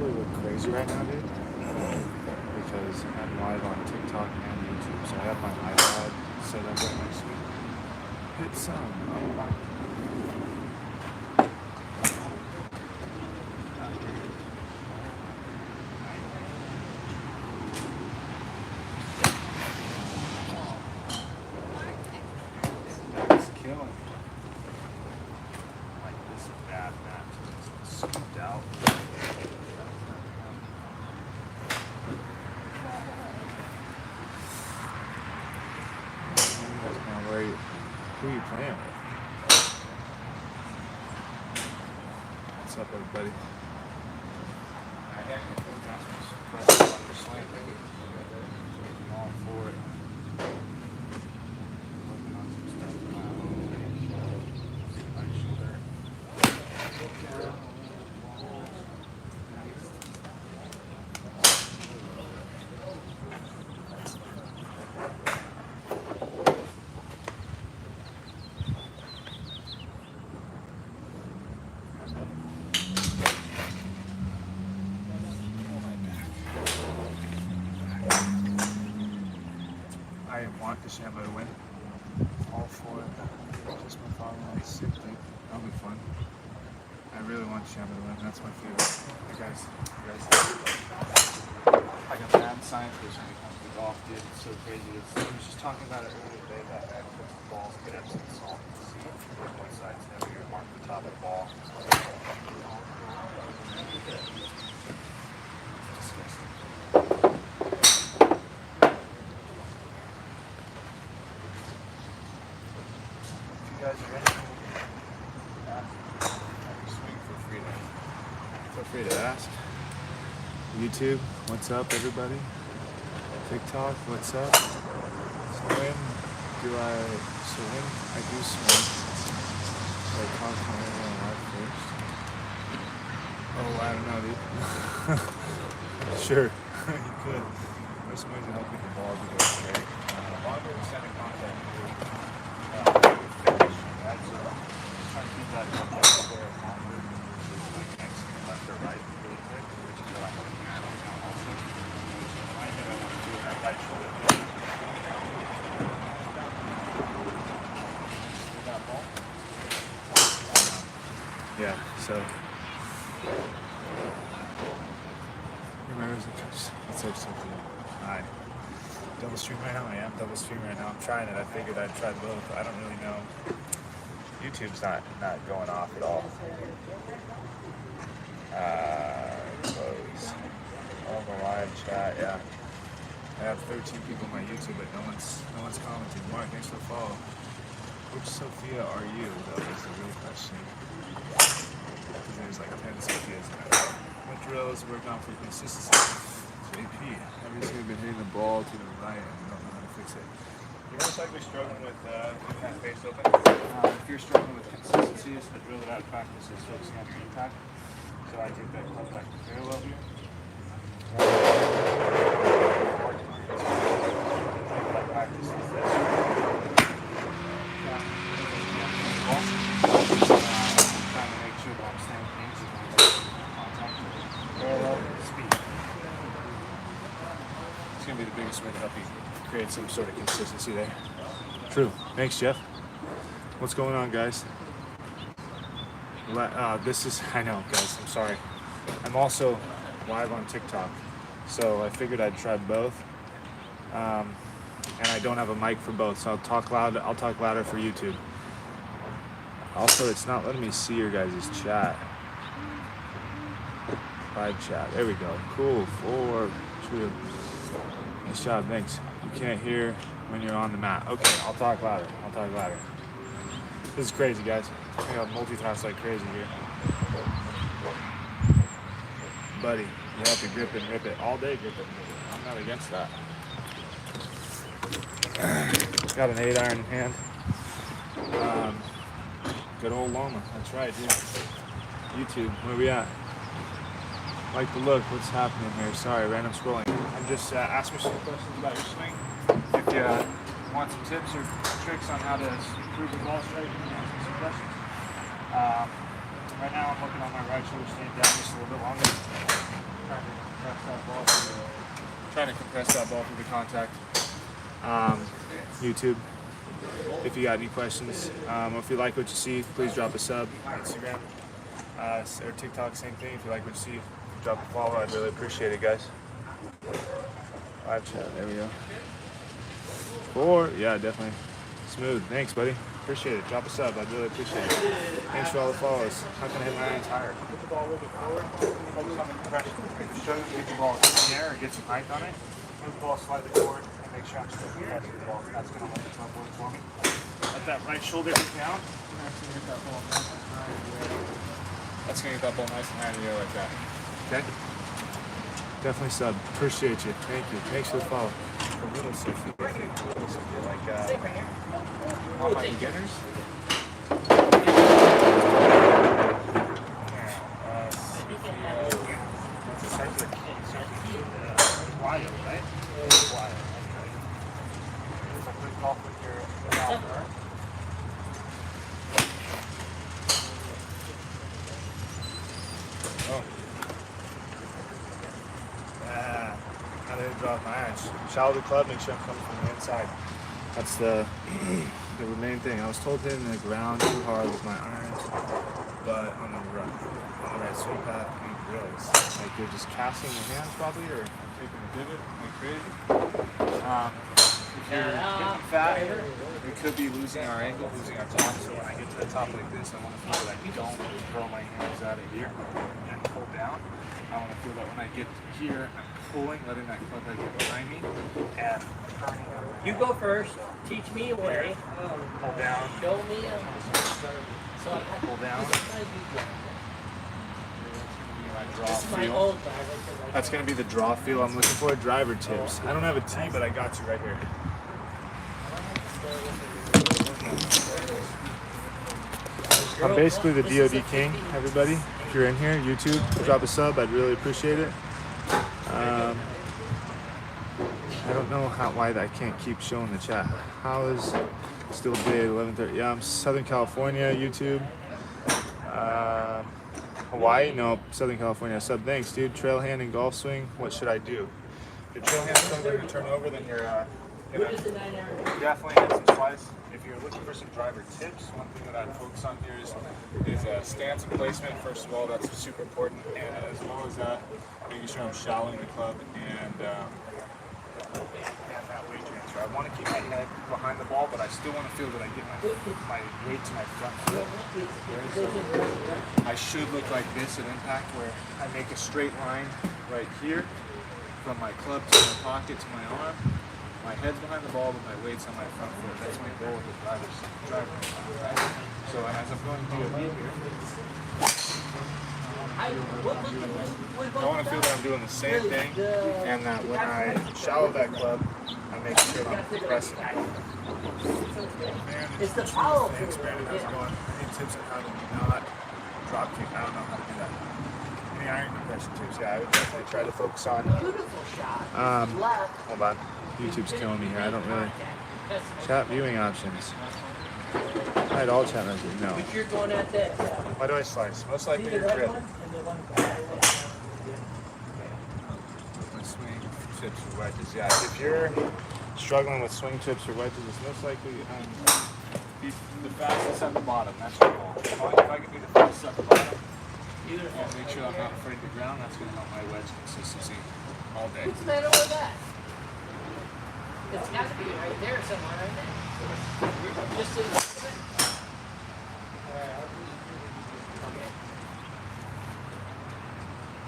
probably look crazy right now, dude, because I'm live on TikTok and YouTube, so I have my iPad set up right next to me. Hit some. That's killing. Like this bad match. It's scooped out. Who are you playing with? What's up, everybody? I'm all for it. I want the Shambo to win. All for it. Just my father wants sick, dude. That'll be fun. I really want Shambo to win. That's my favorite. Hey guys. Like a mad scientist when it comes to golf, dude. It's so crazy. I was just talking about it earlier today that I put the balls get Epsom salt in the seat. One side's heavier, mark the top of the ball. Disgusting. Guys are ready? Swing feel free to ask. YouTube, what's up, everybody? TikTok, what's up? Swim, I do swim. So I talk to everyone live first. Oh, I don't know, dude. Sure, you could. There's ways to help with the ball to go straight. Longer extended contact. Trying to keep that contact there longer, like next left or right really quick, which is what I'm looking at right now also. I think I want to do that right shoulder. Yeah, so remember let's say something. Hi. Double stream right now? I am double stream right now. I'm trying it. I figured I'd try both. I don't really know. YouTube's not going off at all. Close. Oh, the live chat, yeah. I have 13 people on my YouTube, but no one's commenting. Mark, thanks for the follow. Which Sophia are you? That was the real question. Because there's like 10 Sophias in there. What drills work on for consistency? So AP, every single been hitting the ball to the right and don't know how to fix it. You're most likely struggling with keeping that face open. If you're struggling with consistency, it's the drill that I practice is focusing on your impact. So I take that contact very well here. What I practice is this. Trying to make sure that I'm staying things in contact parallel speed. It's going to be the biggest way to help you create some sort of consistency there. True. Thanks, Jeff. What's going on, guys? I know, guys, I'm sorry. I'm also live on TikTok, so I figured I'd try both. And I don't have a mic for both, so I'll talk louder for YouTube. Also, it's not letting me see your guys' chat. Live chat. There we go. Cool. 4, 2. Nice job. Thanks. You can't hear when you're on the mat. Okay, I'll talk louder. This is crazy, guys. I got multitask like crazy here. Buddy, you have to grip and rip it. All day grip it and rip it. I'm not against that. Got an 8-iron in hand. Good old Loma. That's right, dude. YouTube, where we at? Like the look, what's happening here? Sorry, random scrolling. I'm just asking some questions about your swing. If you want some tips or tricks on how to improve your ball strike, you can ask me some questions. Right now I'm looking on my right shoulder, staying down just a little bit longer. Trying to compress that ball through the contact. YouTube, if you got any questions, or if you like what you see, please drop a sub. Instagram or TikTok, same thing. If you like what you see, drop a follow. I'd really appreciate it, guys. Live chat, there we go. Yeah, definitely. Smooth. Thanks, buddy. Appreciate it. Drop a sub. I'd really appreciate it. Thanks for all the follows. How can I hit my irons higher? Put the ball a little bit forward. Focus on the compression. Show you get the ball in the air or get some height on it. Move the ball slightly forward and make sure I'm still compressing the ball. That's going to let the club work for me. Let that right shoulder hit down. That's going to hit that ball nice and high in the air. That's going to get that ball nice and high in the air like that. Okay? Definitely sub. Appreciate you. Thank you. Thanks for the follow. A little Sophia. Like, all my beginners. Wild, right? Wild. It's like playing golf with your golfer. Oh. How did it drop my irons? Shallow the club, make sure I'm coming from the inside. That's the main thing. I was told to hit the ground too hard with my irons, but on the right swing path, it drills. Like you're just casting your hands probably, or taking a divot like crazy. If you're getting fat, we could be losing our angle, losing our top. So when I get to the top like this, I want to feel that I don't throw my hands out of here and pull down. I want to feel that when I get here, I'm pulling, letting that club head get behind me, and turning. You go first. Teach me a way. Pull down. Show me a. Pull down. This is my old driver. That's going to be the draw feel I'm looking for. Driver tips. I don't have a tee, but I got you right here. I'm basically the DOD king, everybody. If you're in here, YouTube, drop a sub. I'd really appreciate it. I don't know why I can't keep showing the chat. How is still day 11:30? Yeah, I'm Southern California, YouTube. Hawaii? No, Southern California. Sub, thanks, dude. Trail hand and golf swing. What should I do? If your trail hand's starting to turn over, then you're definitely hit some slice. If you're looking for some driver tips, one thing that I'd focus on here is stance and placement. First of all, that's super important, and as well as that, making sure I'm shallowing the club and that weight transfer. I want to keep my head behind the ball, but I still want to feel that I get my weight to my front foot. So I should look like this at impact, where I make a straight line right here from my club to my pocket to my arm. My head's behind the ball, but my weight's on my front foot. That's my goal with the driver. Right? So as I'm going to do it here, I want to feel that I'm doing the same thing, and that when I shallow that club, I make sure I'm compressing it. It's the follow through. Thanks, Brandon. How's it going? Any tips on how to not drop kick? I don't know how to do that. Any iron compression tips? Yeah, I would definitely try to focus on. Hold on. YouTube's killing me here. I don't really. Chat viewing options. Hide all chat messages. No. But you're going at that. Why do I slice? Most likely your grip. Swing tips or wedges. Yeah, if you're struggling with swing tips or wedges, it's most likely the fastest at the bottom. That's your goal. If I can be the fastest at the bottom and make sure I'm not afraid of the ground, that's going to help my wedge consistency all day. What's the matter with that? It's got to be right there somewhere, right there. Just in the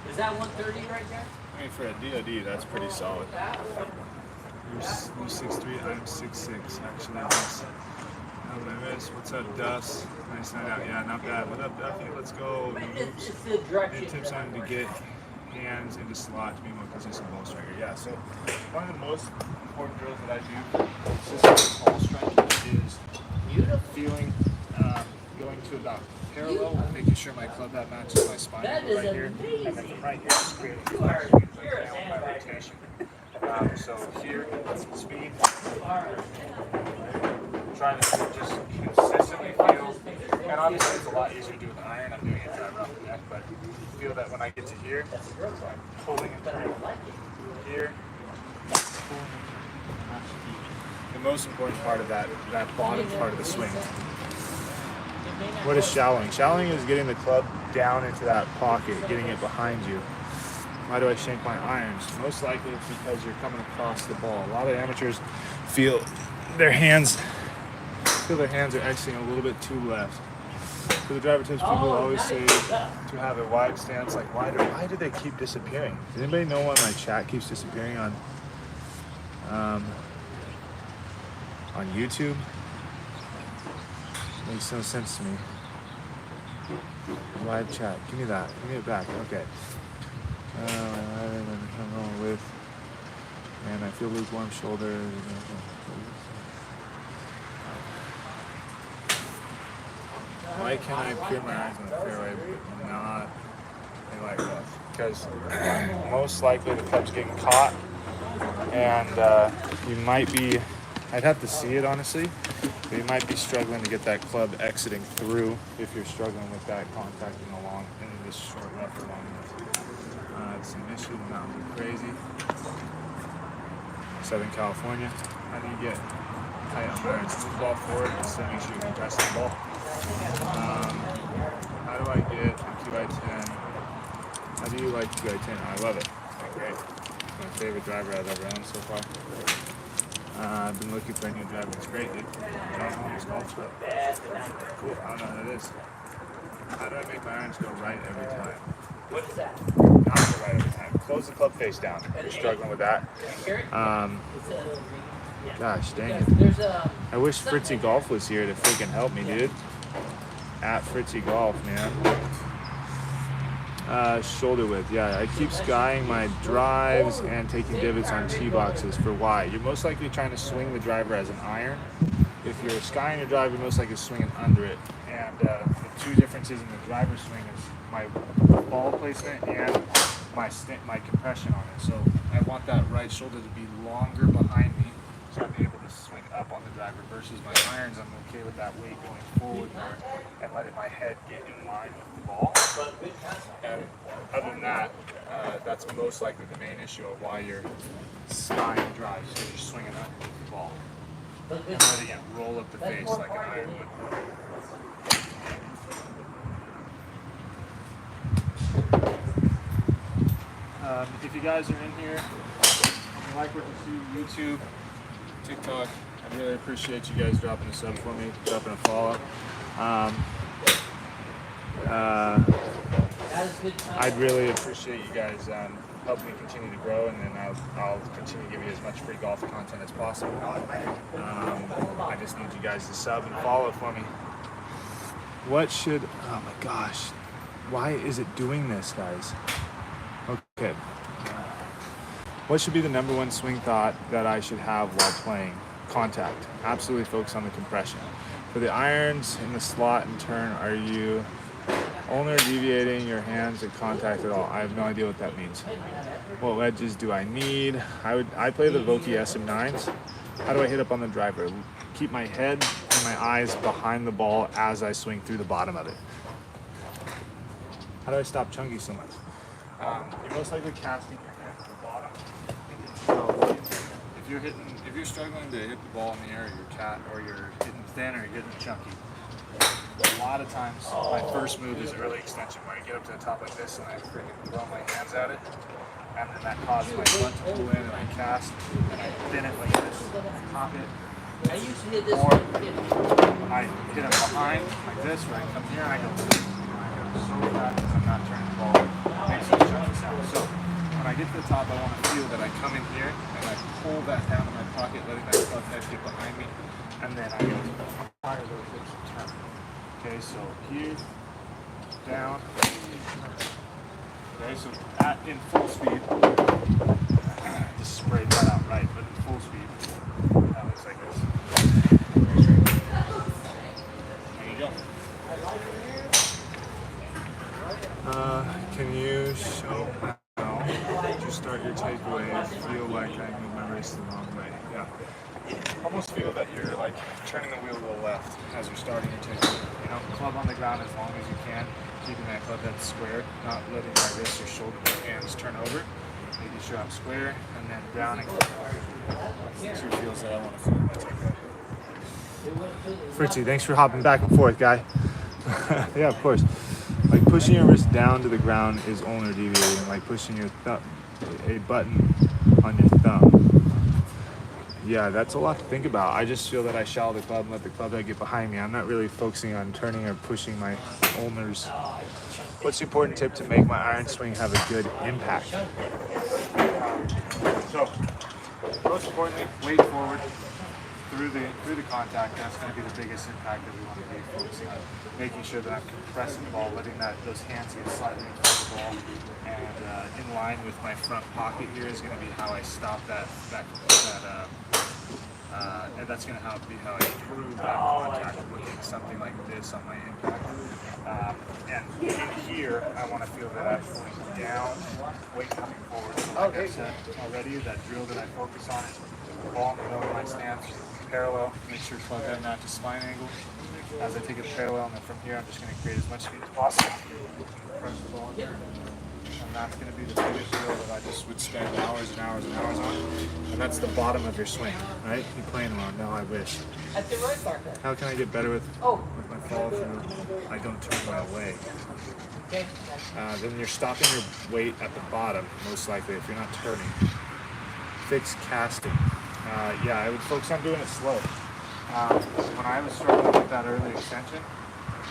Is that 130 right there? I mean, for a DOD, that's pretty solid. You're 6'3", I'm 6'6", actually. That's on my wrist. What's up, Duffs? Nice night out. Yeah, not bad. What up, Duffy? Let's go. It's the direction. Tips on to get hands into slot to be more consistent ball striker. Yeah, so one of the most important drills that I do consistent ball striking is feeling, going to about parallel, making sure my club head matches my spine right here, and then from right here, just creating my rotation. So here, speed, trying to just consistently feel And obviously it's a lot easier to do with an iron. I'm doing it rough and neck, but I feel that when I get to here, I'm pulling it through here. The most important part of that bottom part of the swing. What is shallowing? Shallowing is getting the club down into that pocket, getting it behind you. Why do I shank my irons? Most likely it's because you're coming across the ball. A lot of amateurs feel their hands are exiting a little bit too left. For the driver tips, people always say to have a wide stance. Like, why do they keep disappearing? Does anybody know why my chat keeps disappearing on YouTube? Makes no sense to me. Live chat. Give me that. Give me it back. Okay. With, and I feel lukewarm shoulder. Why can't I pure my eyes on the fairway but not a light rough? Because most likely the club's getting caught, and you might be, I'd have to see it honestly, but you might be struggling to get that club exiting through if you're struggling with that contacting along into this short rough along this. It's an issue, the mountains are crazy. Southern California, how do you get tight on irons? Move the ball forward and still make sure you compress the ball. How do I get a QI10? How do you like QI10? I love it. It's great. It's my favorite driver I've ever owned so far. I've been looking for a new driver. It's great, dude. John Holmes Golf Club. Cool. I don't know what that is. How do I make my irons go right every time? What is that? Not go right every time. Close the club face down. If you're struggling with that. Gosh, dang it. I wish Fritzy Golf was here to freaking help me, dude. At Fritzy Golf, man. Shoulder width, yeah. I keep skying my drives and taking divots on tee boxes. For why? You're most likely trying to swing the driver as an iron. If you're skying your drive, you're most likely swinging under it. And the two differences in the driver swing is my ball placement and my compression on it. So I want that right shoulder to be longer behind me, so I'm able to swing up on the driver versus my irons. I'm okay with that weight going forward more and letting my head get in line with the ball. And other than that, that's most likely the main issue of why you're skying drives, because you're swinging underneath the ball and letting it roll up the face like an iron would. If you guys are in here, if you like what you see, YouTube, TikTok, I really appreciate you guys dropping a sub for me, dropping a follow. I'd really appreciate you guys helping me continue to grow, and then I'll continue to give you as much free golf content as possible. I just need you guys to sub and follow for me. Oh my gosh, why is it doing this, guys? Okay. What should be the number one swing thought that I should have while playing? Contact. Absolutely focus on the compression. For the irons in the slot and turn, are you only deviating your hands at contact at all? I have no idea what that means. What wedges do I need? I play the Vokey SM9s. How do I hit up on the driver? Keep my head and my eyes behind the ball as I swing through the bottom of it. How do I stop chunky so much? You're most likely casting your hand to the bottom. So if you're struggling to hit the ball in the air, or you're hitting thin, or you're hitting chunky, a lot of times my first move is early extension, where I get up to the top like this and I freaking throw my hands at it, and then that causes my butt to pull in, and I cast, and I thin it like this, top it. I used to hit this Or I hit it behind like this, where I come here and I go so fast because I'm not turning the ball. It makes a chunky sound. So when I get to the top, I want to feel that I come in here and I pull that down in my pocket, letting that club head get behind me, and then I go fire those hips and turn. Okay, so here, down. Okay, so in full speed, just sprayed that out right, but in full speed, that looks like this. There you go. Can you show how Just start your takeaway. Feel like I moved my wrist the wrong way. Yeah. Almost feel that you're like turning the wheel to the left as you're starting your takeaway. You know, club on the ground as long as you can, keeping that club head square, not letting my wrist or shoulder or hands turn over, making sure I'm square, and then down and club over. These are feels that I want to feel in my takeaway. Fritzy, thanks for hopping back and forth, guy. Yeah, of course. Like pushing your wrist down to the ground is ulnar deviating, like pushing your a button on your thumb. Yeah, that's a lot to think about. I just feel that I shallow the club and let the club head get behind me. I'm not really focusing on turning or pushing my ulnars. What's the important tip to make my iron swing have a good impact? So, most importantly, weight forward through the contact. That's going to be the biggest impact that we want to be focusing on. Making sure that I'm compressing the ball, letting those hands get slightly in front of the ball, and in line with my front pocket here is going to be how I stop and that's going to be how I improve that contact, looking something like this on my impact. And in here, I want to feel that I'm going down, weight coming forward. So like I said already, that drill that I focus on is ball in the middle of my stance, parallel, make sure club head matches spine angle. As I take it parallel, and then from here, I'm just going to create as much speed as possible. Press the ball in here. And that's going to be the biggest drill that I just would spend hours and hours and hours on. And that's the bottom of your swing, right? You're playing along. No, I wish. At the right marker. How can I get better with my follow through? I don't turn my leg. Okay. Then you're stopping your weight at the bottom, most likely, if you're not turning. Fixed casting. Yeah, I would focus on doing it slow. When I was struggling with that early extension,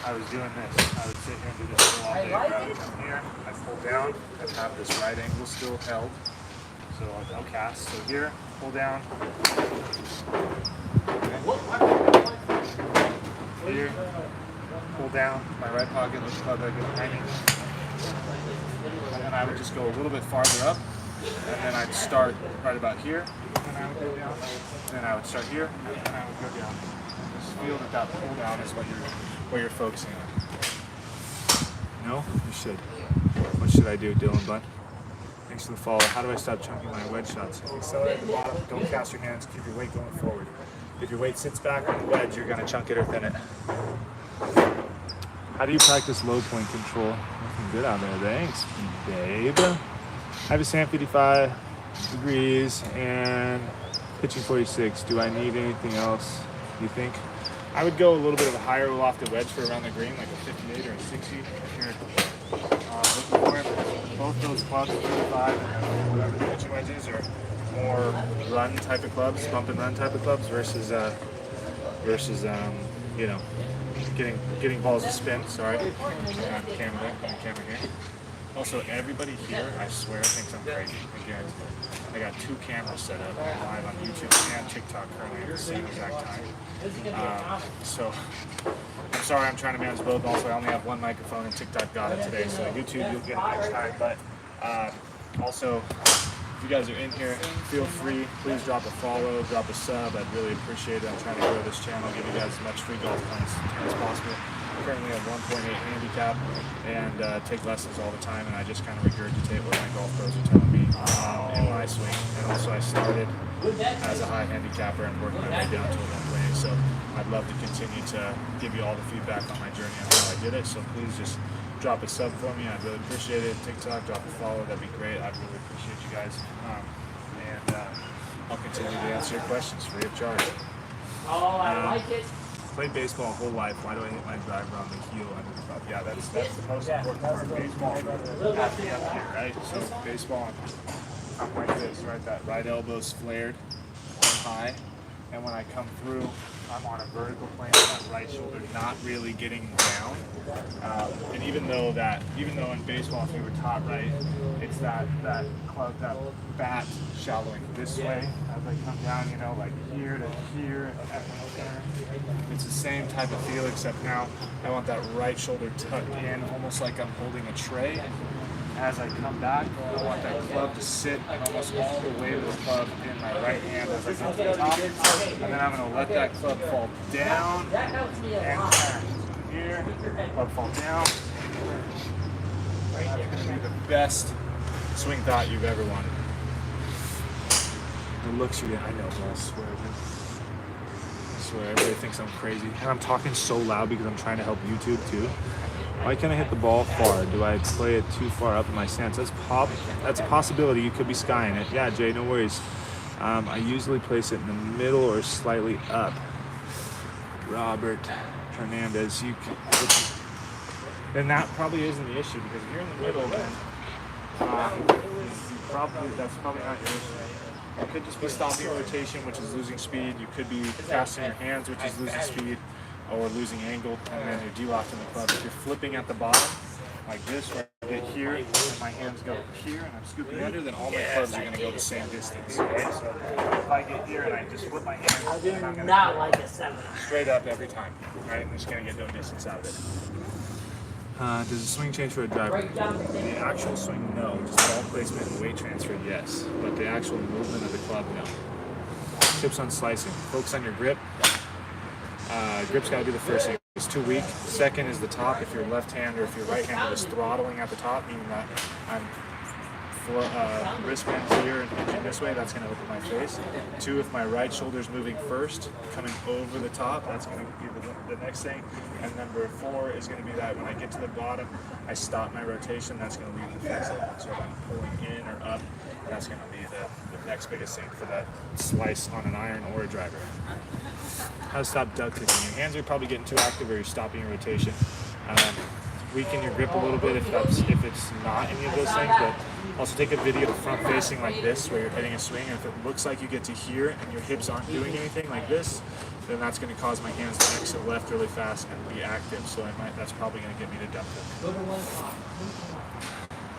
I was doing this. I would sit here and do this all day. I would come here, I pull down, and have this right angle still held. So I'll cast. So here, pull down. Okay. Here, pull down. My right pocket, left club head get behind me. And then I would just go a little bit farther up, and then I'd start right about here. And I would go down, then I would start here, and then I would go down. Just feel that pull down is what you're focusing on. No? You should. What should I do, Dylan Bunt? Thanks for the follow. How do I stop chunking my wedge shots? Accelerate at the bottom, don't cast your hands, keep your weight going forward. If your weight sits back on the wedge, you're gonna chunk it or thin it. How do you practice low point control? Looking good out there, thanks, babe. I have a SAM 55 degrees and pitching 46. Do I need anything else, you think? I would go a little bit of a higher lofted wedge for around the green, like a 58 or a 60 if you're looking for it. Both those clubs, 55 and whatever the pitching wedge is, are more run type of clubs, bump and run type of clubs versus you know, getting balls to spin. Sorry, camera there, camera here. Also, everybody here, I swear, thinks I'm crazy. I guarantee. I got 2 cameras set up live on YouTube and TikTok currently at the same exact time. So, I'm sorry, I'm trying to manage both. Also, I only have 1 microphone and TikTok got it today. So YouTube, you'll get it next time. But also, if you guys are in here, feel free. Please drop a follow, drop a sub. I'd really appreciate it. I'm trying to grow this channel, give you guys as much free golf content as possible. Currently at 1.8 handicap and take lessons all the time, and I just kind of regurgitate what my golf pros are telling me in my swing. And also I started as a high handicapper and worked my way down to a 1.8, so I'd love to continue to give you all the feedback on my journey on how I did it. So please just drop a sub for me. I'd really appreciate it. TikTok, drop a follow, that'd be great. I'd really appreciate you guys, and I'll continue to answer your questions free of charge. I like it. Played baseball whole life. Why do I hit my driver on the heel under the club? Yeah, that's the most important part. Baseball at the up here, right? So baseball, I'm like this, right? That right elbow's flared high, and when I come through, I'm on a vertical plane with that right shoulder not really getting down. And even though in baseball, if you were taught right, it's that club, that bat shallowing this way as I come down, you know, like here to here at my turn. It's the same type of feel, except now I want that right shoulder tucked in, almost like I'm holding a tray. As I come back, I want that club to sit almost all the way to the club in my right hand as I come to the top. And then I'm going to let that club fall down and turn. So here, club fall down. That's going to be the best swing thought you've ever wanted. The looks you get, I know, bro, I swear, dude. I swear, everybody thinks I'm crazy. And I'm talking so loud because I'm trying to help YouTube too. Why can't I hit the ball far? Do I play it too far up in my stance? That's a possibility. You could be skying it. Yeah, Jay, no worries. I usually place it in the middle or slightly up. Robert Hernandez, then that probably isn't the issue, because if you're in the middle, then that's probably not your issue. You could just be stopping rotation, which is losing speed. You could be casting your hands, which is losing speed, or losing angle, and then you're de-locking the club. If you're flipping at the bottom, like this, where I get here, and my hands go here, and I'm scooping under, then all my clubs are going to go the same distance. Okay? So if I get here and I just flip my hands, I do then I'm going not to like a 7. straight up every time. Right? I'm just going to get no distance out of it. Does the swing change for a driver? The actual swing, no. Just ball placement and weight transfer, yes. But the actual movement of the club, no. Tips on slicing. Focus on your grip. Grip's got to be the first thing. It's too weak. Second is the top. If you're left-handed or if you're right-handed, is throttling at the top, meaning that I'm wristbands here and pitching this way, that's going to open my face. 2, if my right shoulder's moving first, coming over the top, that's going to be the next thing. And number 4 is going to be that when I get to the bottom, I stop my rotation, that's going to leave the face open. So if I'm pulling in or up, that's going to be the next biggest thing for that slice on an iron or a driver. How to stop duck kicking. Your hands are probably getting too active or you're stopping your rotation. Weaken your grip a little bit if it's not any of those things, but also take a video front facing like this where you're hitting a swing, and if it looks like you get to here and your hips aren't doing anything like this, then that's going to cause my hands to exit left really fast and be active, so that's probably going to get me to duck kick.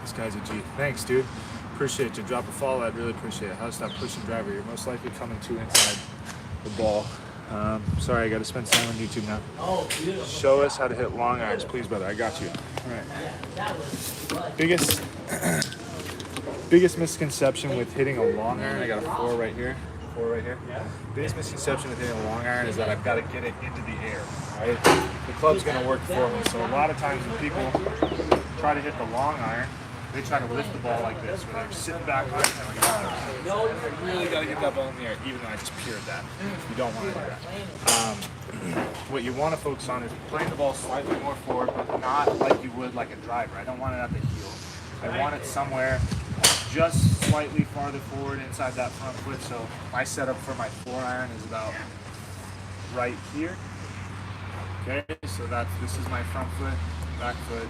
This guy's a G. Thanks, dude. Appreciate you. Drop a follow, I'd really appreciate it. How to stop pushing driver. You're most likely coming too inside the ball. Sorry, I got to spend time on YouTube now. Show us how to hit long irons, please, brother. I got you. All right. Biggest misconception with hitting a long iron. I got a 4 right here. 4 right here. Biggest misconception with hitting a long iron is that I've got to get it into the air. Right? The club's going to work for me. So a lot of times when people try to hit the long iron, they try to lift the ball like this, where they're sitting back on it and like, oh, you really got to get that ball in the air, even though I just peered that. You don't want to do that. What you want to focus on is playing the ball slightly more forward, but not like you would like a driver. I don't want it at the heel. I want it somewhere just slightly farther forward inside that front foot. So my setup for my 4-iron is about right here. Okay, so this is my front foot, back foot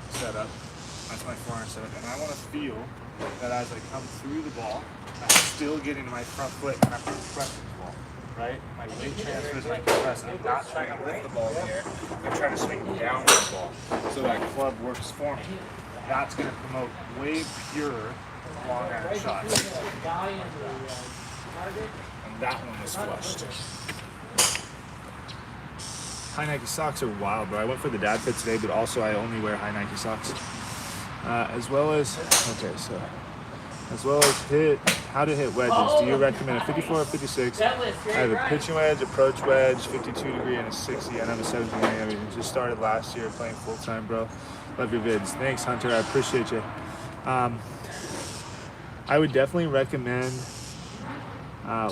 setup. That's my 4-iron setup, and I want to feel that as I come through the ball, I'm still getting my front foot and I'm compressing the ball, right? My weight transfers and I compress. I'm not trying to lift the ball in the air. I'm trying to swing down the ball so that club works for me. That's going to promote way purer long iron shots. And that one was flushed. High Nike socks are wild, bro. I went for the dad fit today, but also I only wear high Nike socks. As well as how to hit wedges. Do you recommend a 54 or 56? I have a pitching wedge, approach wedge, 52 degree, and a 60, and I'm a 17 degree. I mean, just started last year playing full time, bro. Love your vids. Thanks, Hunter. I appreciate you. I would definitely recommend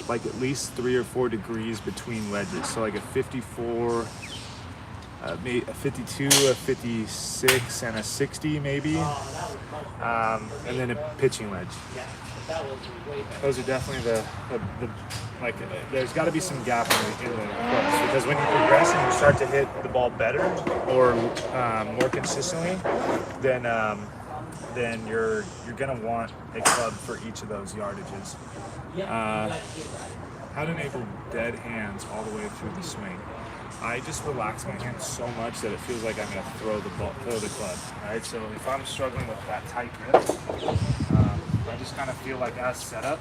like at least 3 or 4 degrees between wedges. So like a 54. Maybe a 52, a 56, and a 60 maybe, and then a pitching wedge. Those are definitely the like. There's got to be some gap in the clubs, because when you progress and you start to hit the ball better or more consistently, then you're gonna want a club for each of those yardages. How to enable dead hands all the way through the swing. I just relax my hands so much that it feels like I'm going to throw the club, right? So if I'm struggling with that tight grip, I just kind of feel like as set up,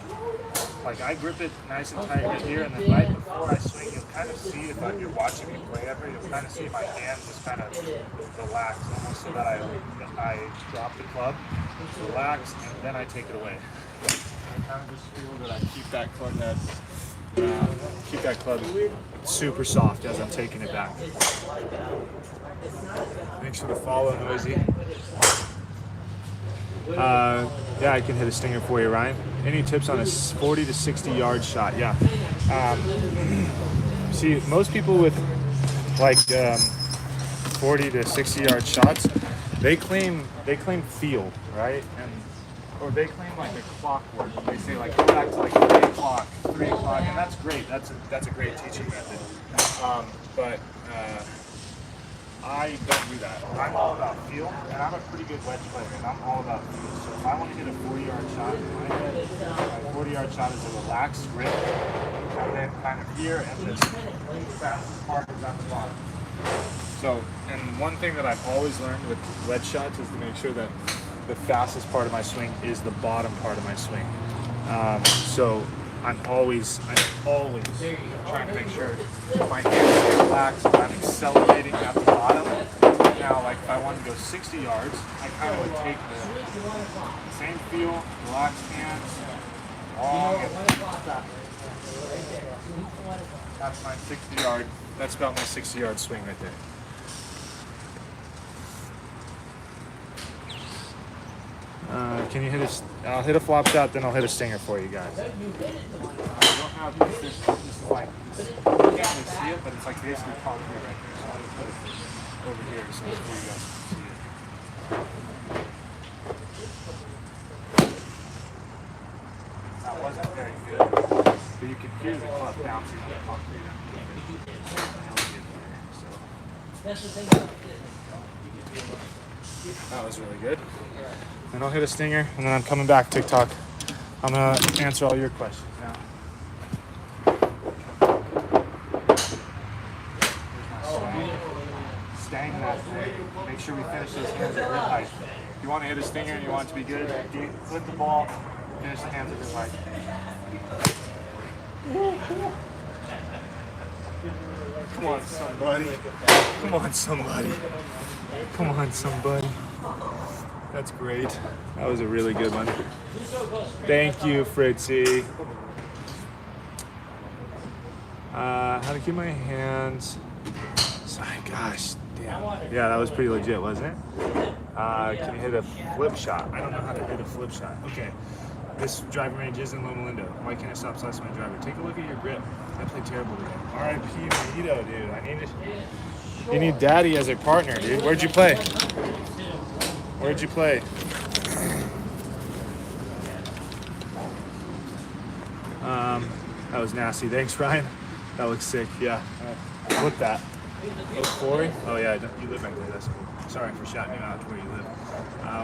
like I grip it nice and tight right here, and then right before I swing, you'll kind of see, if you're watching me play ever, you'll kind of see my hand just kind of relax, almost so that I drop the club, relax, and then I take it away. I kind of just feel that I keep that club super soft as I'm taking it back. Thanks for the follow, Noisy. Yeah, I can hit a stinger for you, Ryan. Any tips on a 40 to 60 yard shot? Yeah. See, most people with like 40 to 60 yard shots, they claim feel, right? Or they claim like a clockwork. They say like go back to like 3 o'clock, and that's great. That's a great teaching method. But I don't do that. I'm all about feel, and I'm a pretty good wedge player, and I'm all about feel. So if I want to hit a 40-yard shot in my head, my 40-yard shot is a relaxed grip, and then kind of here, and this fastest part is at the bottom. So, and one thing that I've always learned with wedge shots is to make sure that the fastest part of my swing is the bottom part of my swing. So I'm always trying to make sure my hands stay relaxed, I'm accelerating at the bottom. Now, like if I wanted to go 60 yards, I kind of would take the same feel, relaxed hands, long, and that's my 60 yard, that's about my 60 yard swing right there. Can you hit a? I'll hit a flop shot, then I'll hit a stinger for you guys. I don't have this is like, you can't really see it, but it's like basically concrete right here. So I'll put it over here so you guys can see it. That wasn't very good, but you can hear the club bouncing on the concrete. That was really good. Then I'll hit a stinger, and then I'm coming back, TikTok. I'm gonna answer all your questions now. Stang that thing. Make sure we finish those hands at grip height. If you want to hit a stinger and you want it to be good, flip the ball, finish the hands at grip height. Come on, somebody. Come on, somebody. Come on, somebody. That's great. That was a really good one. Thank you, Fritzy. How to keep my hands. Sorry, gosh, damn. Yeah, that was pretty legit, wasn't it? Can you hit a flip shot? I don't know how to hit a flip shot. Okay. This driving range is in Loma Linda. Why can't I stop slicing my driver? Take a look at your grip. I played terrible today. R.I.P. Mojito, dude. I need it. You need Daddy as a partner, dude. Where'd you play? Where'd you play? That was nasty. Thanks, Ryan. That looks sick. Yeah. Flip that. Oh, Corey? Oh, yeah. You live right there. That's cool. Sorry for shouting you out to where you live.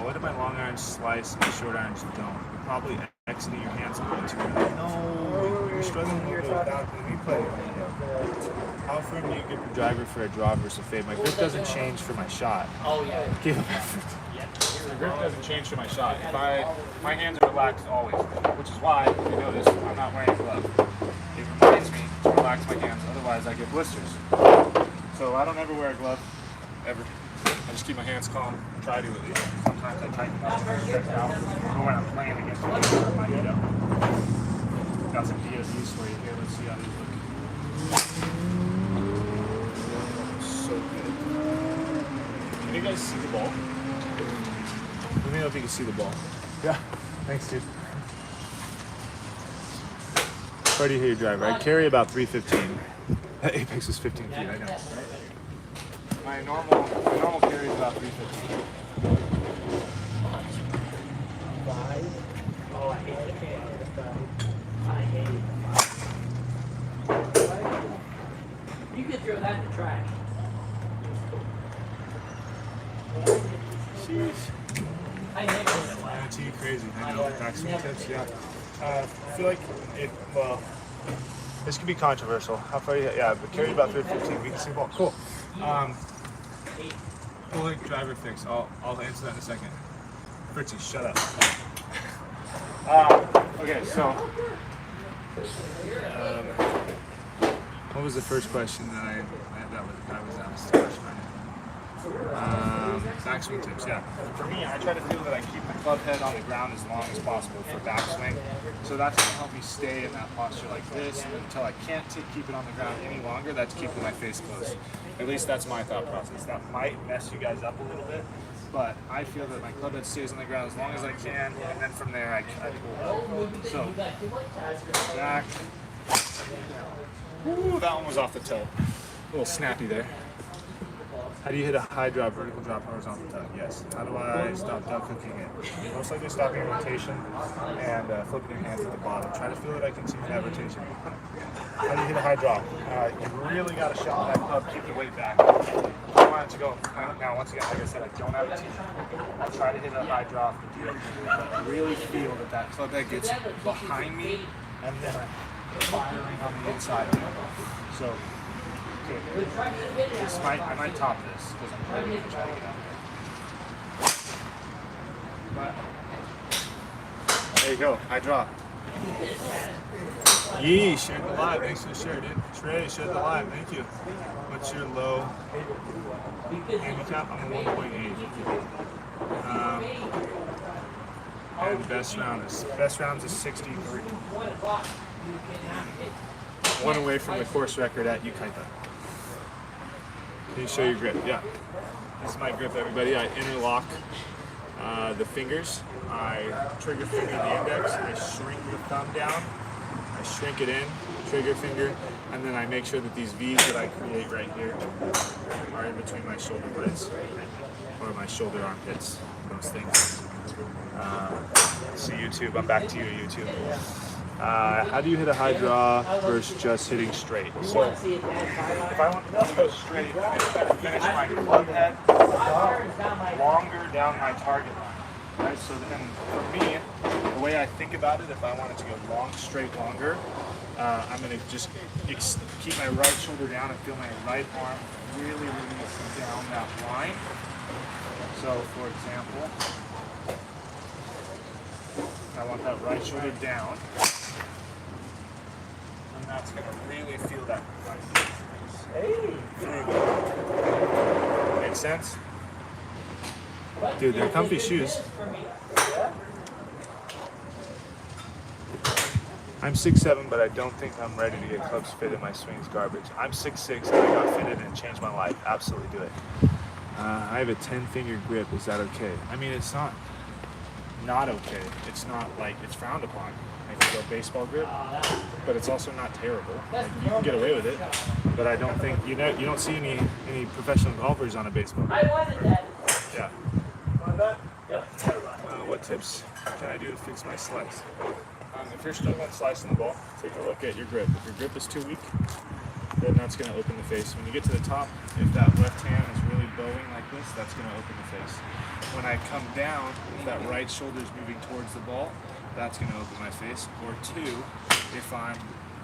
What if my long irons slice and my short irons don't? You're probably exiting your hands a little too early. No, you're struggling here without the replay. How firm do you grip your driver for a draw versus a fade? My grip doesn't change for my shot. Oh, yeah. The grip doesn't change for my shot. My hands are relaxed always, which is why, if you notice, I'm not wearing a glove. It reminds me to relax my hands, otherwise I get blisters. So I don't ever wear a glove, ever. I just keep my hands calm, try to at least. Sometimes I tighten up and stretch out, but when I'm playing against you, I need to. Got some DSUs for you here, let's see how these look. So good. Can you guys see the ball? Let me know if you can see the ball. Yeah, thanks, dude. Where do you hit your driver? I carry about 315. That apex is 15 feet, I know. My normal carry is about 315. Oh, I hate the can. I hate it. You could throw that in the trash. Jeez. I hate it. That's you crazy. I know. Maximum tips, yeah. I feel like this could be controversial. How far you? Yeah, but carry about 315. We can see the ball. Cool. Pull driver fix. I'll answer that in a second. Fritzy, shut up. Okay, so what was the first question that I was asked? Backswing tips, yeah. For me, I try to feel that I keep the club head on the ground as long as possible for backswing. So that's going to help me stay in that posture like this until I can't keep it on the ground any longer. That's keeping my face closed. At least that's my thought process. That might mess you guys up a little bit, but I feel that my club head stays on the ground as long as I can, and then from there I pull up. So, back. Ooh, that one was off the toe. A little snappy there. How do you hit a high drop, vertical drop, horizontal tuck? Yes. How do I stop duck hooking it? Most likely stopping your rotation and flipping your hands at the bottom. Try to feel that I continue that rotation. How do you hit a high drop? You really got to shove that club, keep the weight back. I want it to go. Now, once again, like I said, I don't have a team. I try to hit a high drop, but I really feel that that club head gets behind me and then I'm firing on the inside. So, I might top this because I'm ready to try to get out there. But there you go. I drop. Yee, shared the live. Thanks for the share, dude. Trey, shared the live. Thank you. What's your low handicap? I'm a 1.8. And best rounds is 63. One away from the course record at Yucaipa. Can you show your grip? Yeah. This is my grip, everybody. I interlock the fingers. I trigger finger the index. I shrink the thumb down. I shrink it in, trigger finger, and then I make sure that these V's that I create right here are in between my shoulder blades or my shoulder armpits. Those things. See YouTube. I'm back to you, YouTube. How do you hit a high draw versus just hitting straight? So, if I want to go straight, I'm going to finish my club head longer down my target line. Right? So then, for me, the way I think about it, if I wanted to go long, straight, longer, I'm going to just keep my right shoulder down and feel my right arm really release down that line. So, for example, I want that right shoulder down. That's going to really feel that. Hey! Makes sense? Dude, they're comfy shoes. I'm 6'7", but I don't think I'm ready to get clubs fitted. My swing's garbage. I'm 6'6", and I got fitted and it changed my life. Absolutely do it. I have a 10-finger grip. Is that okay? I mean, it's not okay. It's not like it's frowned upon. Like a baseball grip, but it's also not terrible. Like, you can get away with it, but I don't think you don't see any professional golfers on a baseball grip. Yeah. What tips can I do to fix my slice? If you're struggling slicing the ball, take a look at your grip. If your grip is too weak, then that's going to open the face. When you get to the top, if that left hand is really bowing like this, that's going to open the face. When I come down, if that right shoulder is moving towards the ball, that's going to open my face. Or two,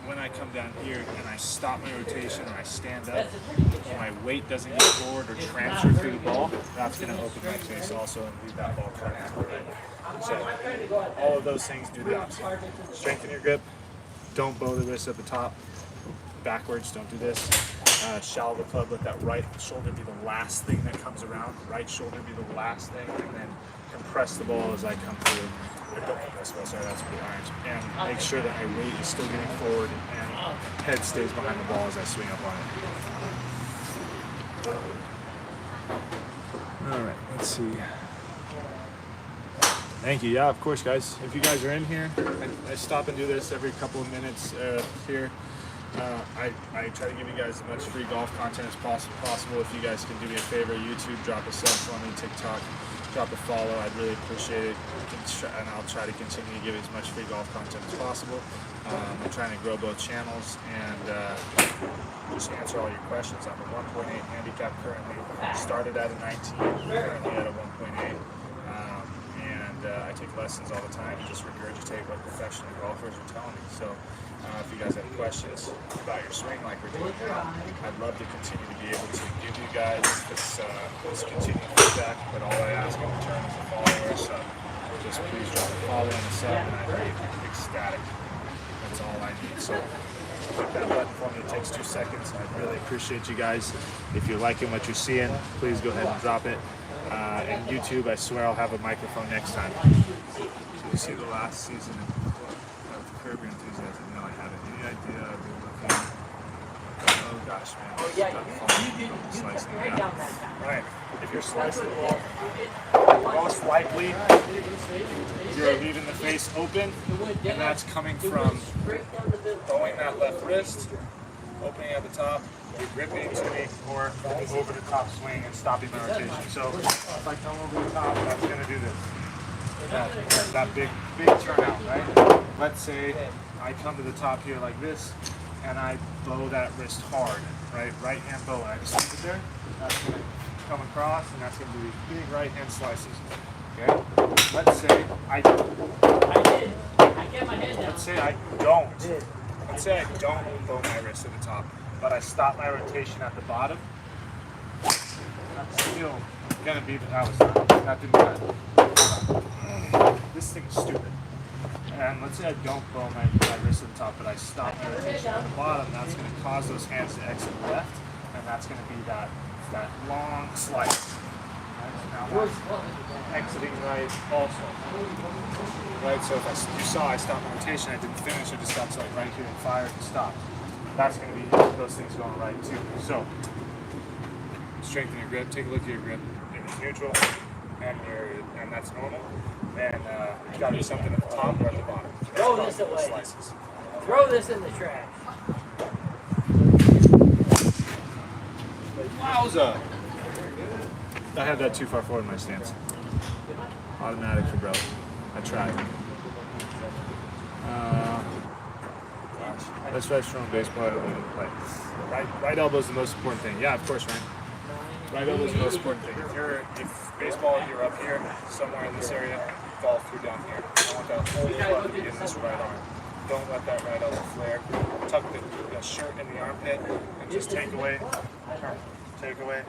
when I come down here and I stop my rotation or I stand up and my weight doesn't get forward or transfer through the ball, that's going to open my face also and leave that ball coming to the right. So all of those things do the opposite. Strengthen your grip. Don't bow the wrist at the top. Backwards, don't do this. Shallow the club, let that right shoulder be the last thing that comes around. Right shoulder be the last thing, and then compress the ball as I come through. Don't compress the ball, sorry, that's pretty orange. And make sure that my weight is still getting forward and head stays behind the ball as I swing up on it. All right, let's see. Thank you. Yeah, of course, guys. If you guys are in here, I stop and do this every couple of minutes here. I try to give you guys as much free golf content as possible. If you guys can do me a favor, YouTube, drop a sub for me, TikTok, drop a follow. I'd really appreciate it. And I'll try to continue to give you as much free golf content as possible. I'm trying to grow both channels and just answer all your questions. I'm a 1.8 handicap currently. Started at a 19, currently at a 1.8. I take lessons all the time and just regurgitate what professional golfers are telling me. So if you guys have questions about your swing like we're doing now, I'd love to continue to be able to give you guys this continued feedback, but all I ask in return is a follow or a sub. Just please drop a follow and a sub and I'd be ecstatic. That's all I need. So click that button for me. It takes 2 seconds. I'd really appreciate you guys. If you're liking what you're seeing, please go ahead and drop it. And YouTube, I swear I'll have a microphone next time. So you see the last season of Curb Your Enthusiasm? No, I haven't. Any idea of looking? Oh gosh, man. Oh yeah, you Slicing right it down out. that path. Right. If you're slicing the ball, most likely you're leaving the face open, and that's coming from throwing that left wrist, opening at the top, you're gripping to me, or over the top swing and stopping my rotation. So if I come over the top, that's going to do this. That big turnout, right? Let's say I come to the top here like this, and I bow that wrist hard, right? Right hand bow, and I just leave it there. That's going to come across, and that's going to be big right hand slices. Okay? Let's say I I did. I kept my head down. Let's say I don't. Let's say I don't bow my wrist at the top, but I stop my rotation at the bottom. That's still gonna be that didn't cut. This thing's stupid. And let's say I don't bow my wrist at the top, but I stop my rotation at the bottom. That's gonna cause those hands to exit left, and that's gonna be that long slice. Now that's exiting right also. Right, so if you saw I stopped my rotation, I didn't finish, I just got to like right here and fired and stopped. That's going to be those things going right too. So, strengthen your grip, take a look at your grip. If it's neutral and that's normal, then it's got to be something at the top or at the bottom. Throw this away. Slices. Throw this in the trash. Wowza! I had that too far forward in my stance. Automatic for bro. I tried. Gosh. That's right, strong baseball. I don't even play. Right elbow is the most important thing. Yeah, of course, Ryan. Right elbow is the most important thing. If baseball, you're up here, somewhere in this area, fall through down here. I want that whole club to be in this right arm. Don't let that right elbow flare. Tuck the shirt in the armpit and just take away, turn. Take away,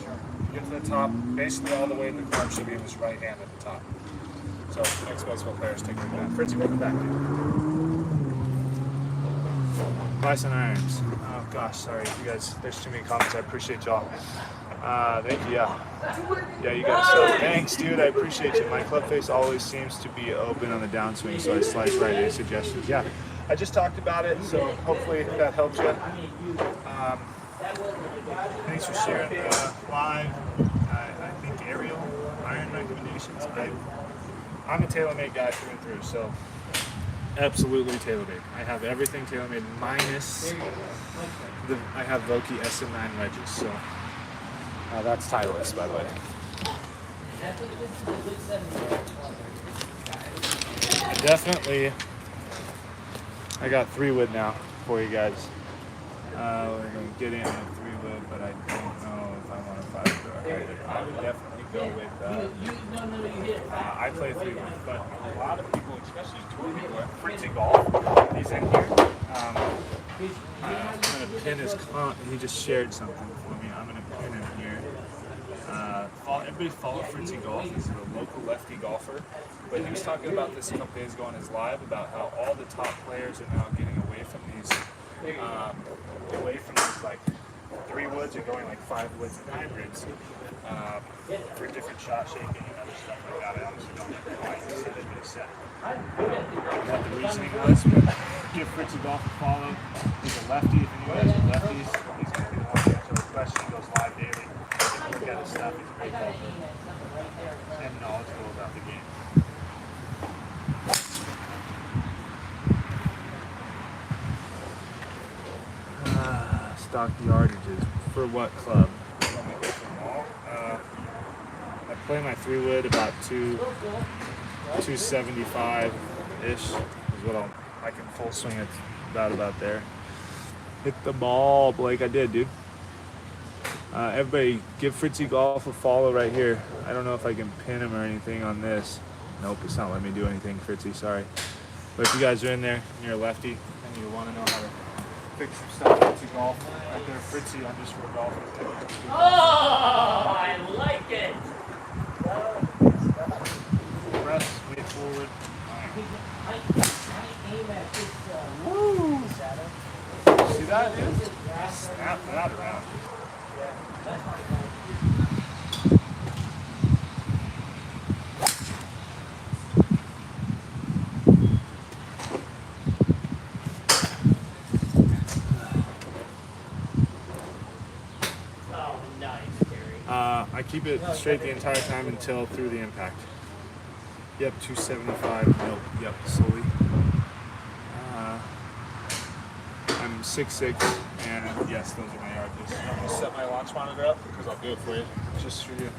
turn. Get to the top, basically all the way the club should be in this right hand at the top. So next baseball players take it back. Fritzy, welcome back, dude. Bison Irons. Oh gosh, sorry, you guys. There's too many comments. I appreciate y'all. Thank you. Yeah, you guys. So thanks, dude. I appreciate you. My club face always seems to be open on the downswing, so I slice right. Any suggestions? Yeah, I just talked about it, so hopefully that helped you. Thanks for sharing live. I think aerial iron recommendations. I'm a TaylorMade guy through and through, so absolutely TaylorMade. I have everything TaylorMade minus I have Vokey SM9 wedges. So that's Titleist, by the way. I got 3-wood now for you guys. We're going to get in with 3-wood, but I don't know if I want to 5-wood. I would definitely go with, I play 3-wood, but a lot of people, especially tour people, at Fritzy Golf, he's in here. I'm going to pin his comment. He just shared something for me. I'm going to pin him here. Everybody follow Fritzy Golf. He's a local lefty golfer. But he was talking about this a couple days ago on his live about how all the top players are now getting away from these like 3-woods and going like 5-woods and hybrids for different shot shaking and other stuff like that. I honestly don't know why he said it, but he said it. What the reasoning was, but give Fritzy Golf a follow. He's a lefty. If you guys are lefties, he's going to be the one to answer the question. He goes live daily. Look at his stuff. He's a great golfer and knowledgeable about the game. Stock yardages for what club? I play my 3-wood about 275 ish is what I can full swing it about there. Hit the ball, Blake. I did, dude. Everybody give Fritzy Golf a follow right here. I don't know if I can pin him or anything on this. Nope, it's not letting me do anything, Fritzy, sorry. But if you guys are in there and you're a lefty and you want to know how to fix some stuff, Fritzy Golf, right there, Fritzy_golf. Oh, I like it. Press, wait forward. I aim at this shadow. keep it straight the entire time until through the impact. Yep, 275 mil. Yep, slowly. I'm 6'6", and yes, those are my arches. I'm gonna set my launch monitor up because I'll do it for you, just for you.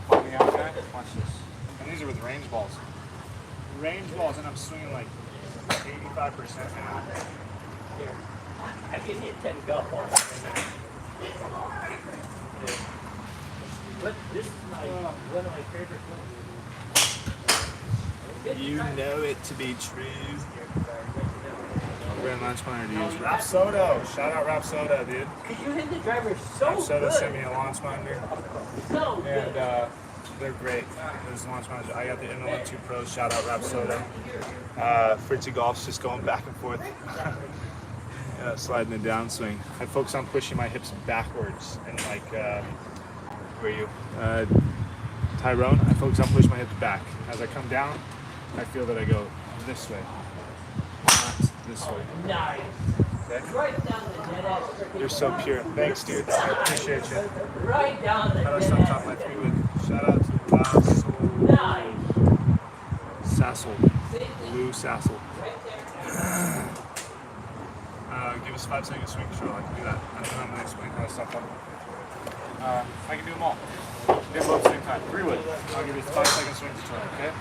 Help me out, guy. Watch this. And these are with range balls. Range balls, and I'm swinging like 85% now. Here. I can hit 10 golf balls. But this is one of my favorite ones. You know it to be true. Brand launch monitor to use. Rapsodo. Shout out Rapsodo, dude. Because you hit the driver so Rapsodo good. sent me a launch monitor. So good. And they're great. Those launch monitors. I got the Inno 2 Pro. Shout out Rapsodo. Fritzy Golf's just going back and forth. Sliding the downswing. I focus on pushing my hips backwards and like, where are you? Tyrone. I focus on pushing my hips back. As I come down, I feel that I go this way, not this way. Nice. Okay? Right down the dead ass. You're so pure. Thanks, dude. I appreciate you. Right down the How do I dead stop ass. top my 3-wood? Shout out to Lassel. Nice. Sassel. Lou Sassel. Right there. Give us 5 seconds swing control. I can do that. And then I'm going to explain how to stop them. I can do them all. They both at the same time. 3-wood. I'll give you 5 seconds swing control, okay?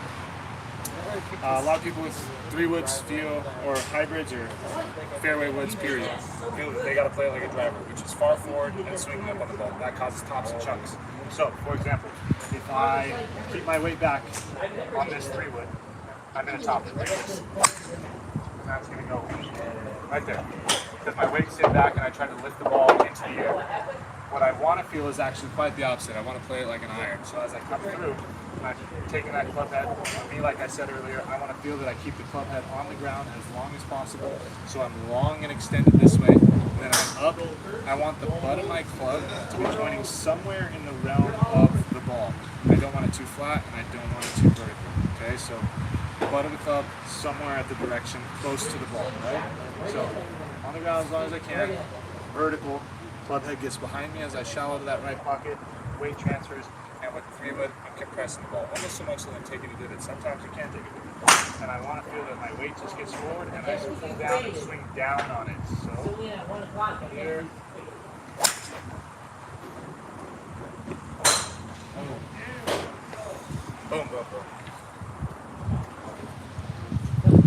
A lot of people with 3-woods feel, or hybrids, or fairway woods, period, feel that they got to play it like a driver, which is far forward and swinging up on the ball. That causes tops and chunks. So, for example, if I keep my weight back on this 3-wood, I'm going to top it like this. And that's going to go right there. Because my weight's sit back and I try to lift the ball into the air. What I want to feel is actually quite the opposite. I want to play it like an iron. So as I come through, I'm taking that club head. Me, like I said earlier, I want to feel that I keep the club head on the ground as long as possible. So I'm long and extended this way. Then I'm up. I want the butt of my club to be pointing somewhere in the realm of the ball. I don't want it too flat and I don't want it too vertical. Okay, so the butt of the club somewhere at the direction close to the ball, right? So on the ground as long as I can, vertical. Club head gets behind me as I shallow to that right pocket, weight transfers, and with 3-wood, I'm compressing the ball. Almost so much that I'm taking a divot. Sometimes you can't take a divot. And I want to feel that my weight just gets forward and I just pull down and swing down on it. So, here. Boom, boom, boom.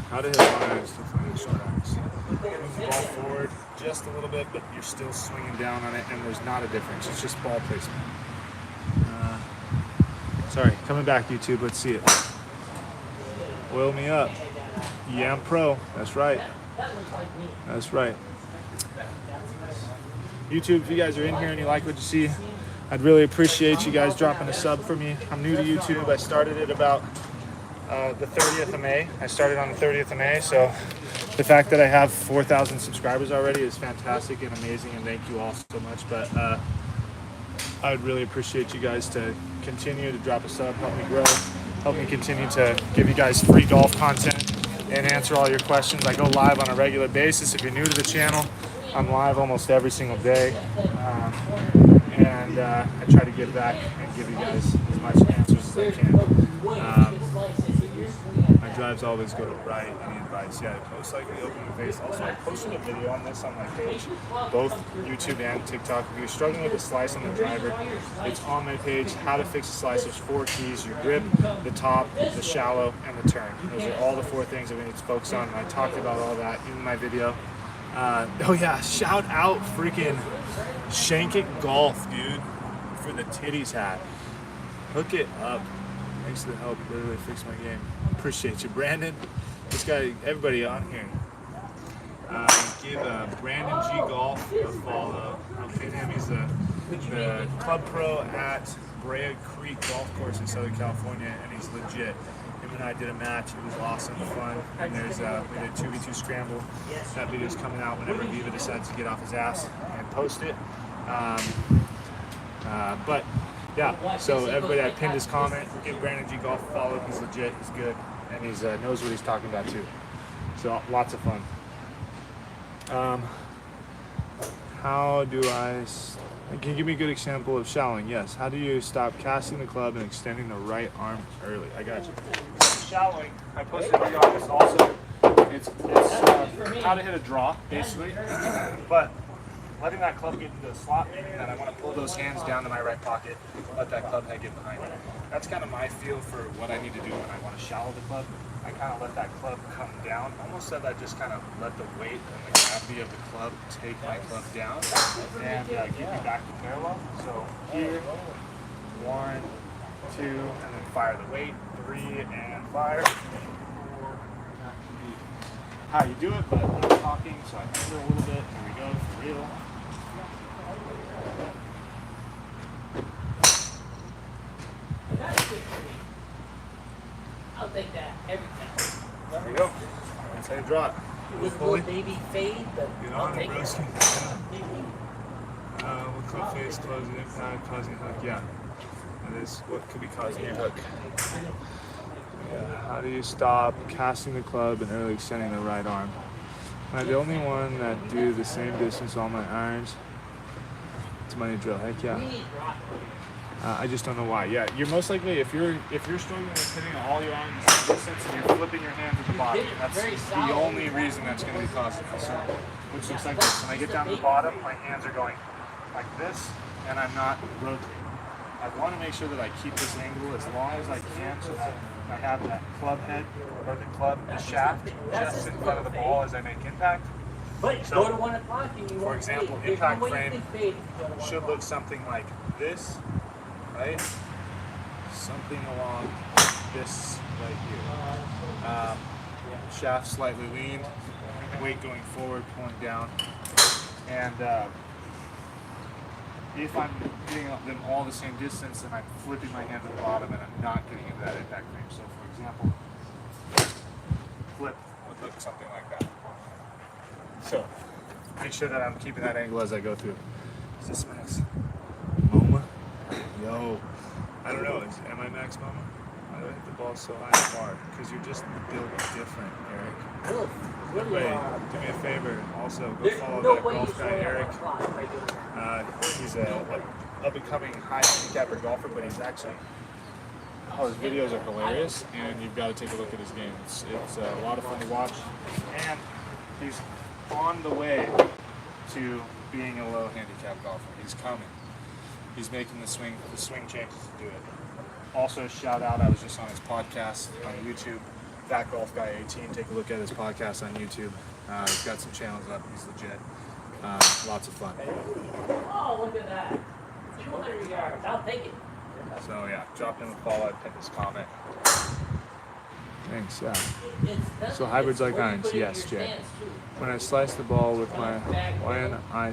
How to hit long irons to find short irons. Move the ball forward just a little bit, but you're still swinging down on it, and there's not a difference. It's just ball placement. Sorry, coming back, YouTube. Let's see it. Oil me up. Yeah, I'm pro. That's right. That's right. YouTube, if you guys are in here and you like what you see, I'd really appreciate you guys dropping a sub for me. I'm new to YouTube. I started it about the 30th of May. I started on the 30th of May, so the fact that I have 4,000 subscribers already is fantastic and amazing, and thank you all so much. But I would really appreciate you guys to continue to drop a sub, help me grow, help me continue to give you guys free golf content and answer all your questions. I go live on a regular basis. If you're new to the channel, I'm live almost every single day, and I try to give back and give you guys as much answers as I can. My drives always go to right. Any advice? Yeah, I post like the open face. Also, I posted a video on this on my page, both YouTube and TikTok. If you're struggling with the slice on the driver, it's on my page. How to fix the slice. There's 4 keys: your grip, the top, the shallow, and the turn. Those are all the 4 things that we need to focus on. And I talked about all that in my video. Oh yeah, shout out freaking Shank It Golf, dude, for the titties hat. Hook it up. Thanks for the help. Literally fixed my game. Appreciate you, Brandon. This guy, everybody on here. Give Brandon G Golf a follow. I'll pin him. He's the club pro at Brea Creek Golf Course in Southern California, and he's legit. Him and I did a match. It was awesome, fun. And there's we did 2v2 scramble. That video's coming out whenever Viva decides to get off his ass and post it. But yeah, so everybody, I pinned his comment. Give Brandon G Golf a follow. He's legit. He's good, and he's knows what he's talking about too. So lots of fun. How do I Can you give me a good example of shallowing? Yes. How do you stop casting the club and extending the right arm early? I got you. Shallowing. I posted a video on this also. It's how to hit a draw, basically. But letting that club get into the slot, and then I want to pull those hands down to my right pocket, let that club head get behind me. That's kind of my feel for what I need to do when I want to shallow the club. I kind of let that club come down, almost said I just kind of let the weight and the gravity of the club take my club down and get me back to parallel. So here, 1, 2, and then fire the weight, 3, and fire. How you do it, but I'm talking, so I remember a little bit. Here we go, for real. I'll take that every time. There you go. That's how you draw it. With a little baby fade, but Get I'll on it, take it. broski. What club face, closing impact, causing a hook? Yeah. That is what could be causing a hook. Yeah. How do you stop casting the club and early extending the right arm? Am I the only one that do the same distance with all my irons? It's a money drill. Heck yeah. We need rock. I just don't know why. Yeah, you're most likely if you're struggling with hitting all your irons the same distance and you're flipping your hands at the bottom, that's the only reason that's going to be causing it. So, which looks like this. When I get down to the bottom, my hands are going like this, and I'm not rotating. I want to make sure that I keep this angle as long as I can, so that I have that club head or the club, the shaft, just in front of the ball as I make impact. But So, go to 1 o'clock and you for won't example, fade. There's impact no way frame you can fade if you go to 1 should o'clock. look something like this, right? Something along this right here. Shaft slightly leaned, weight going forward, pulling down. And if I'm hitting them all the same distance, then I'm flipping my hand at the bottom and I'm not getting into that impact frame. So for example, flip would look something like that. So make sure that I'm keeping that angle as I go through. Is this max MoMA? Yo, I don't know. Am I max MoMA? Why do I hit the ball so high and far? Because you're just built different, Eric. Really? Everybody, do me a favor. Also, go There's follow no that way you golf guy, slow down Eric. 1 o'clock by doing that. He's a up-and-coming high handicapper golfer, but he's actually his videos are hilarious, and you've got to take a look at his game. It's a lot of fun to watch, and he's on the way to being a low handicap golfer. He's coming. He's making the swing changes to do it. Also, shout out, I was just on his podcast on YouTube, Fat Golf Guy 18. Take a look at his podcast on YouTube. He's got some channels up. He's legit. Lots of fun. Oh, look at that. 200 yards. I'll take it. So yeah, drop him a follow. I pinned his comment. Thanks. Yeah. So hybrids like irons? Yes, Jay. When I slice the ball with my I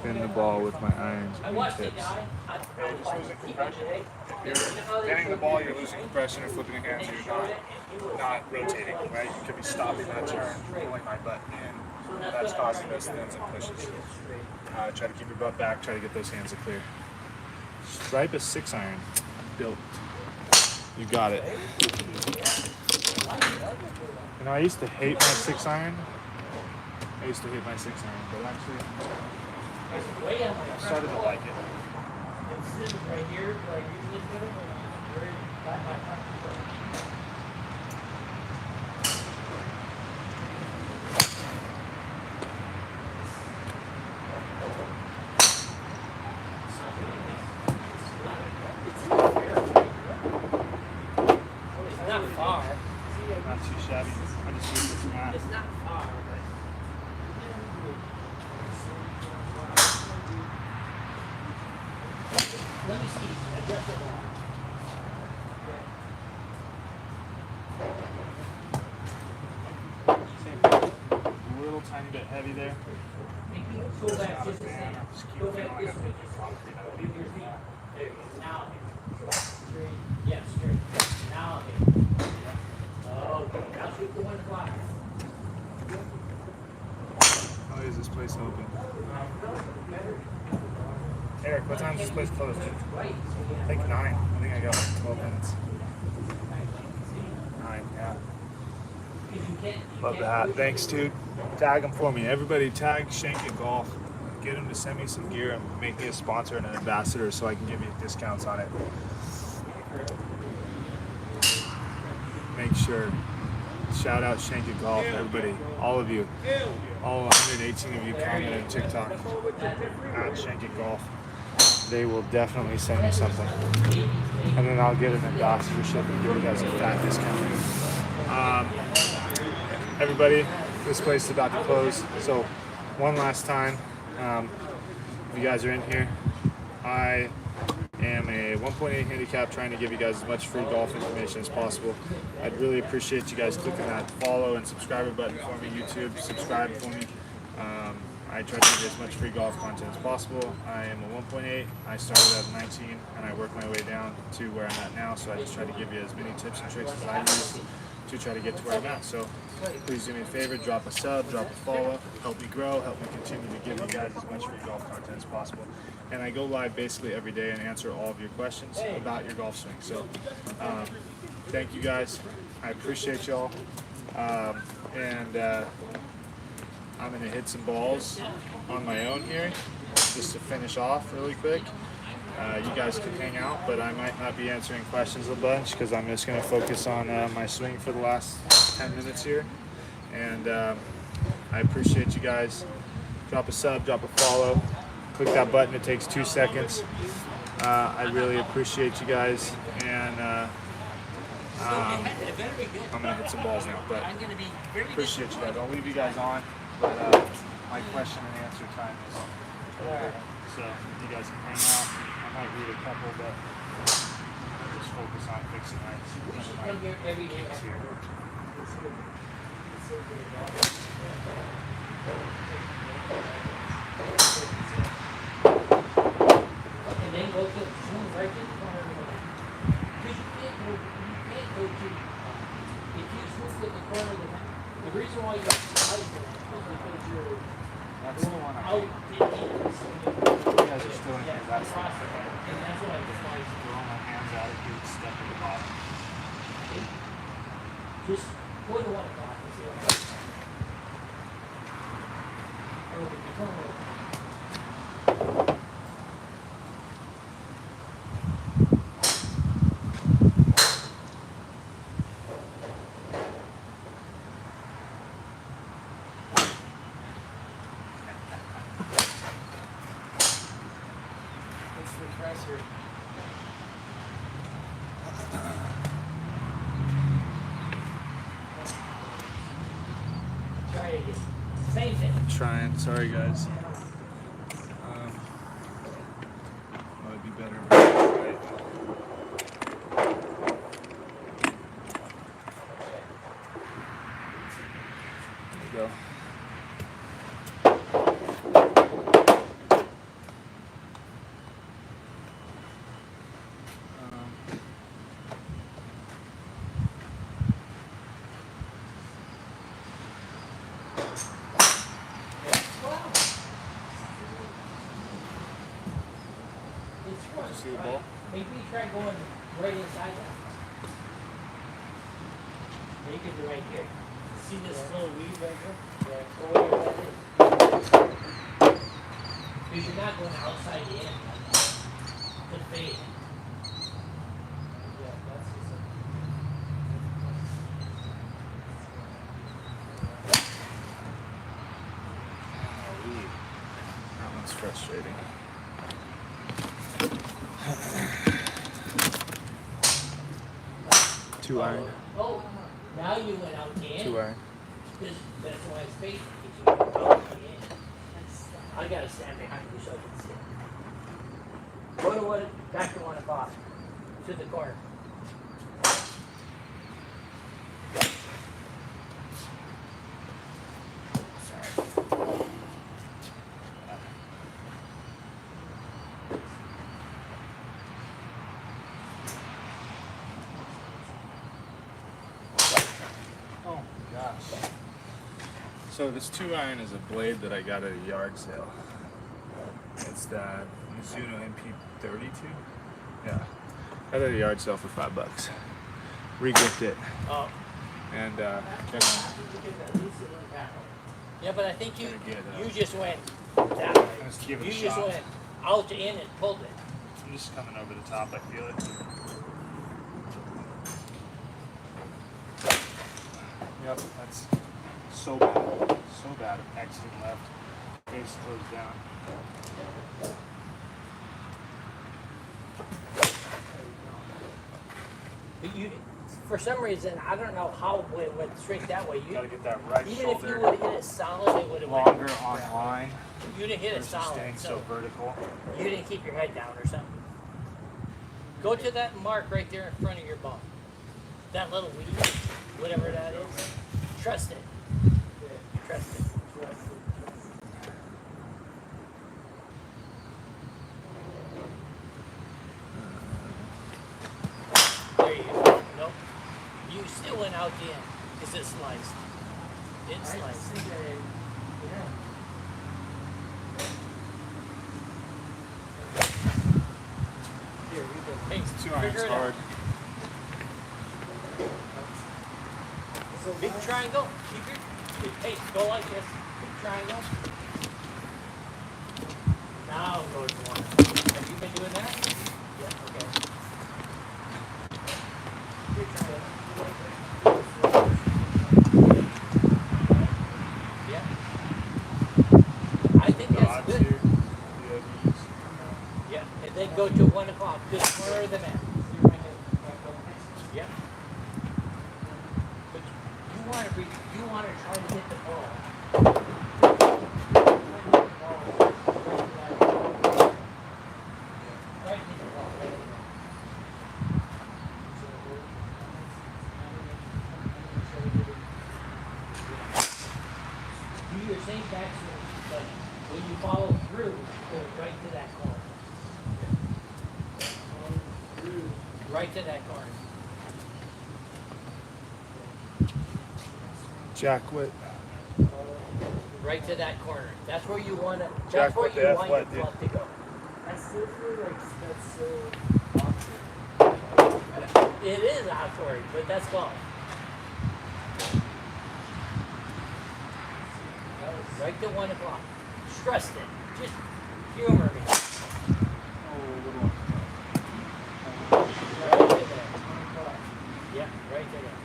thin the ball with my irons and tips. Yeah, just losing compression. If you're hitting the ball, you're losing compression or flipping your hands, you're not rotating, right? You could be stopping that turn, pulling my butt in. That's causing those thins and pushes. Try to keep your butt back, try to get those hands to clear. Stripe a 6-iron. Built. You got it. You know, I used to hate my 6-iron. But actually, I started to like it. Right here, like usually put it It's not far. Not too shabby. I just use this mat. It's not far, but let me see. Adjust it. Same thing. A little tiny bit heavy there. Maybe go back just a second. Go back this way. Give your feet. There you go. Now. Straight. Yeah, straight. Now. Okay. Now shoot the 1 o'clock. How is this place open? Eric, what time is this place closed? I think 9. I think I got like 12 minutes. 9, yeah. Love the hat. Thanks, dude. Tag him for me. Everybody tag Shank and Golf. get them to send me some gear and make me a sponsor and an ambassador so I can give you discounts on it. Make sure. Shout out Shanky Golf, everybody, all of you, all 118 of you comment on TikTok at Shanky Golf. They will definitely send me something, and then I'll get an ambassadorship and give you guys a fat discount. Everybody, this place is about to close, so one last time, if you guys are in here, I am a 1.8 handicap trying to give you guys as much free golf information as possible. I'd really appreciate you guys clicking that follow and subscribe button for me. YouTube, subscribe for me. I try to give you as much free golf content as possible. I am a 1.8. I started at 19 and I work my way down to where I'm at now, so I just try to give you as many tips and tricks as I use to try to get to where I'm at. So please do me a favor, drop a sub, drop a follow, help me grow, help me continue to give you guys as much free golf content as possible. And I go live basically every day and answer all of your questions about your golf swing. So thank you guys. I appreciate y'all. I'm going to hit some balls on my own here just to finish off really quick. You guys can hang out, but I might not be answering questions a bunch because I'm just going to focus on my swing for the last 10 minutes here. And I appreciate you guys. Drop a sub, drop a follow. Click that button, it takes 2 seconds. I really appreciate you guys, and I'm gonna hit some balls now, but appreciate you guys. I'll leave you guys on, but my question and answer time is over. So you guys can hang out. I might read a couple, but I'll just focus on fixing my here. And then go to right to the corner. Because you can't go to, if you swing to the corner, the reason why you like it is because you're That's the one I out think. You guys are still in here. That's the one. and that's why it's like, Throw my hands out of here, step at the bottom. just go to 1 o'clock and see what happens. Or if you come over. What's the pressure? Try it again. Same thing. Trying. Sorry, guys. Might be better. Right. There you go. It's fun. See the ball? Maybe try going right inside that. Make it right here. See this little weed right here? Yeah, go where that is. Because you're not going outside the end like that. The fade. Yeah, that's just That one's frustrating. Two iron. Oh, now you went out the end. Two iron. Because that's why it's fading. Because you went out the end. I gotta stand behind you so I can see. Go to one, back to 1 o'clock. To the corner. Oh my gosh. So this 2 iron is a blade that I got at a yard sale. It's the Mizuno MP32. Yeah. I got it at a yard sale for $5. Re-gripped it. Oh. And Yeah, but I think you Gonna get, you just went that way. Let's give it a You just shot. went out to in and pulled it. I'm just coming over the top. I feel it. Yep, that's so bad. So bad. Exiting left. Face closed down. But you, for some reason, I don't know how it went straight that way. Gotta get that right Even if you shoulder would have hit it solid, it would have went. longer on line You didn't hit it versus solid, staying so vertical. you didn't keep your head down or something. Go to that mark right there in front of your bum. That little weed, whatever that is. Trust it. Trust it. There you go. Nope. You still went out the end because it sliced. It sliced. Here, you go. Hey, Two irons figure it out. hard. Big triangle. Keep your hey, go like this. Big triangle. Now go to one. Have you been doing that? Yeah, okay. Big triangle. Yeah. I think that's Dots good. here. DODs. Yeah. And then go to 1 o'clock. Just corner of the mat. Yeah. But you want to try to hit the ball. Right hit the ball. Do your same backswing, but when you follow through, go right to that corner. Right to that corner. Jack what? Right to that corner. That's where you want to. Jack, That's where what the you F want what, your dude? club to go. I still feel like that's so awkward. It is awkward, but that's golf. Right to 1 o'clock. Trust it. Just humor me. Right to there. Yeah, right to there.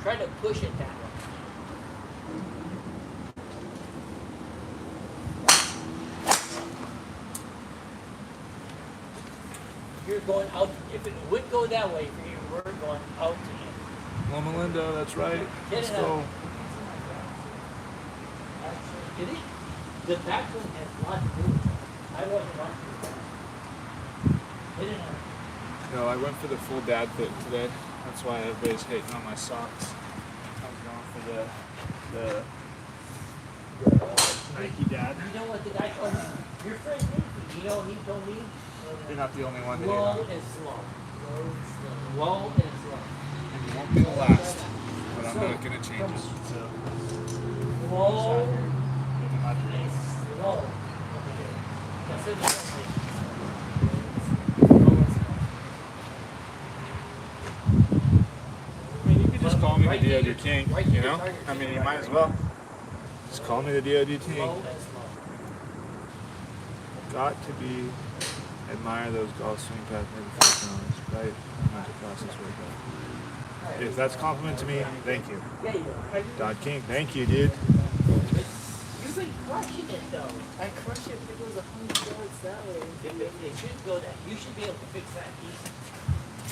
Try to push it that way. You're going out. If it would go that way for you, we're going out to in. Loma Linda, that's right. Get Let's it out. go. Did it? The back one has a lot to do with it. I wasn't watching it. Hit it out. No, I went for the full dad fit today. That's why everybody's hating on my socks. I was going for the Nike dad. You know what the guy told me? Your friend Nicky, you know what he told me? You're not the only one that Low hate on. and slow. Low and slow. And you won't be the last. But I'm not gonna change it. So Low give me my and drink. slow. That's it. Low and slow. I mean, you could just call me Right the to DOD your- King, right to you your know? target. I mean, you might as well. Just call me the DOD King. Low and slow. Got to be admire those golf swing path notifications, right? Mental process workout. If that's a compliment to me, thank you. Yeah, you are. Dot King, thank you, dude. You've been crushing it though. I crushed it if it was 100 yards that way. It should go that. You should be able to fix that easy.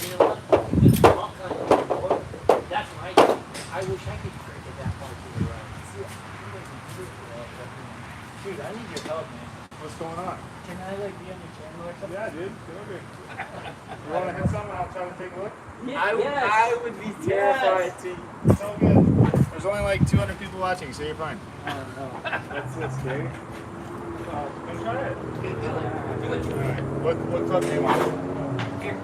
You know what? You can walk on the board. That's my thing. I wish I could crick it that far to the right. Shoot, I need your help, man. What's going on? Can I like be on your channel or something? Yeah, dude, get over here. You want to hit something? I'll try to take a look. I would be terrified to. It's all good. There's only like 200 people watching, so you're fine. I don't know. That's so scary. Come try it. Do what you All right. What club do you want? Here.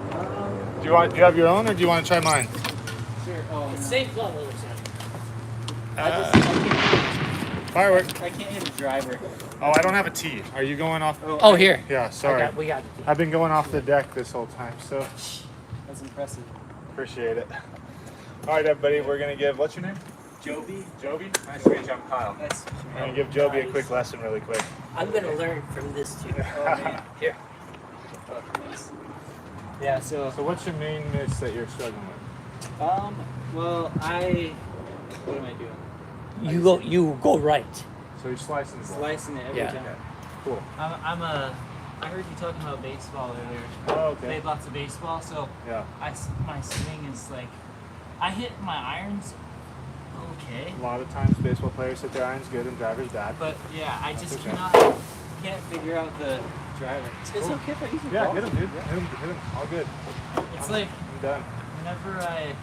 Do you have your own, or do you want to try mine? Sure. Oh, It's same club, it looks like. Firework. I can't hit a driver. Oh, I don't have a tee. Are you going off? Oh, here. Yeah, sorry. We got it. I've been going off the deck this whole time, so That's impressive. appreciate it. All right, everybody, we're gonna give. What's your name? Joby. Joby? Nice to meet you. I'm Kyle. Nice. I'm going to give Joby a quick lesson really quick. I'm gonna learn from this too. Oh, man. Here. Yeah, so, So what's your main miss that you're struggling with? well, what am I doing? You go right. So you're slicing the ball. Slicing it every Yeah. time. Cool. I heard you talking about baseball earlier. Oh, okay. Played lots of baseball, so Yeah. my swing is like, I hit my irons okay, A lot of times baseball players hit their irons good and drivers bad. but yeah, I just okay. can't figure out the driver. It's okay if I use the Yeah, ball. hit him, dude. Hit him. All good. It's like I'm done. whenever I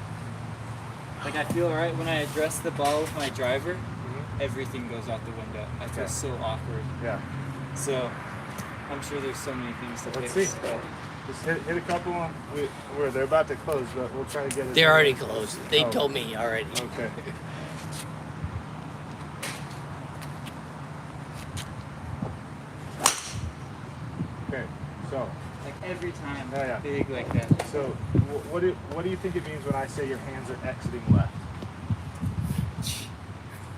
Like, I feel right when I address the ball with my driver, Mm-hmm. everything goes out the window. I feel Okay. so awkward. Yeah. So, I'm sure there's so many things to Let's fix. see. But Just hit a couple on. Where they're about to close, but we'll try to get it. They're already closed. They Oh. told me already. Okay. Okay. So, like every time, Yeah. big like that. so what do you think it means when I say your hands are exiting left?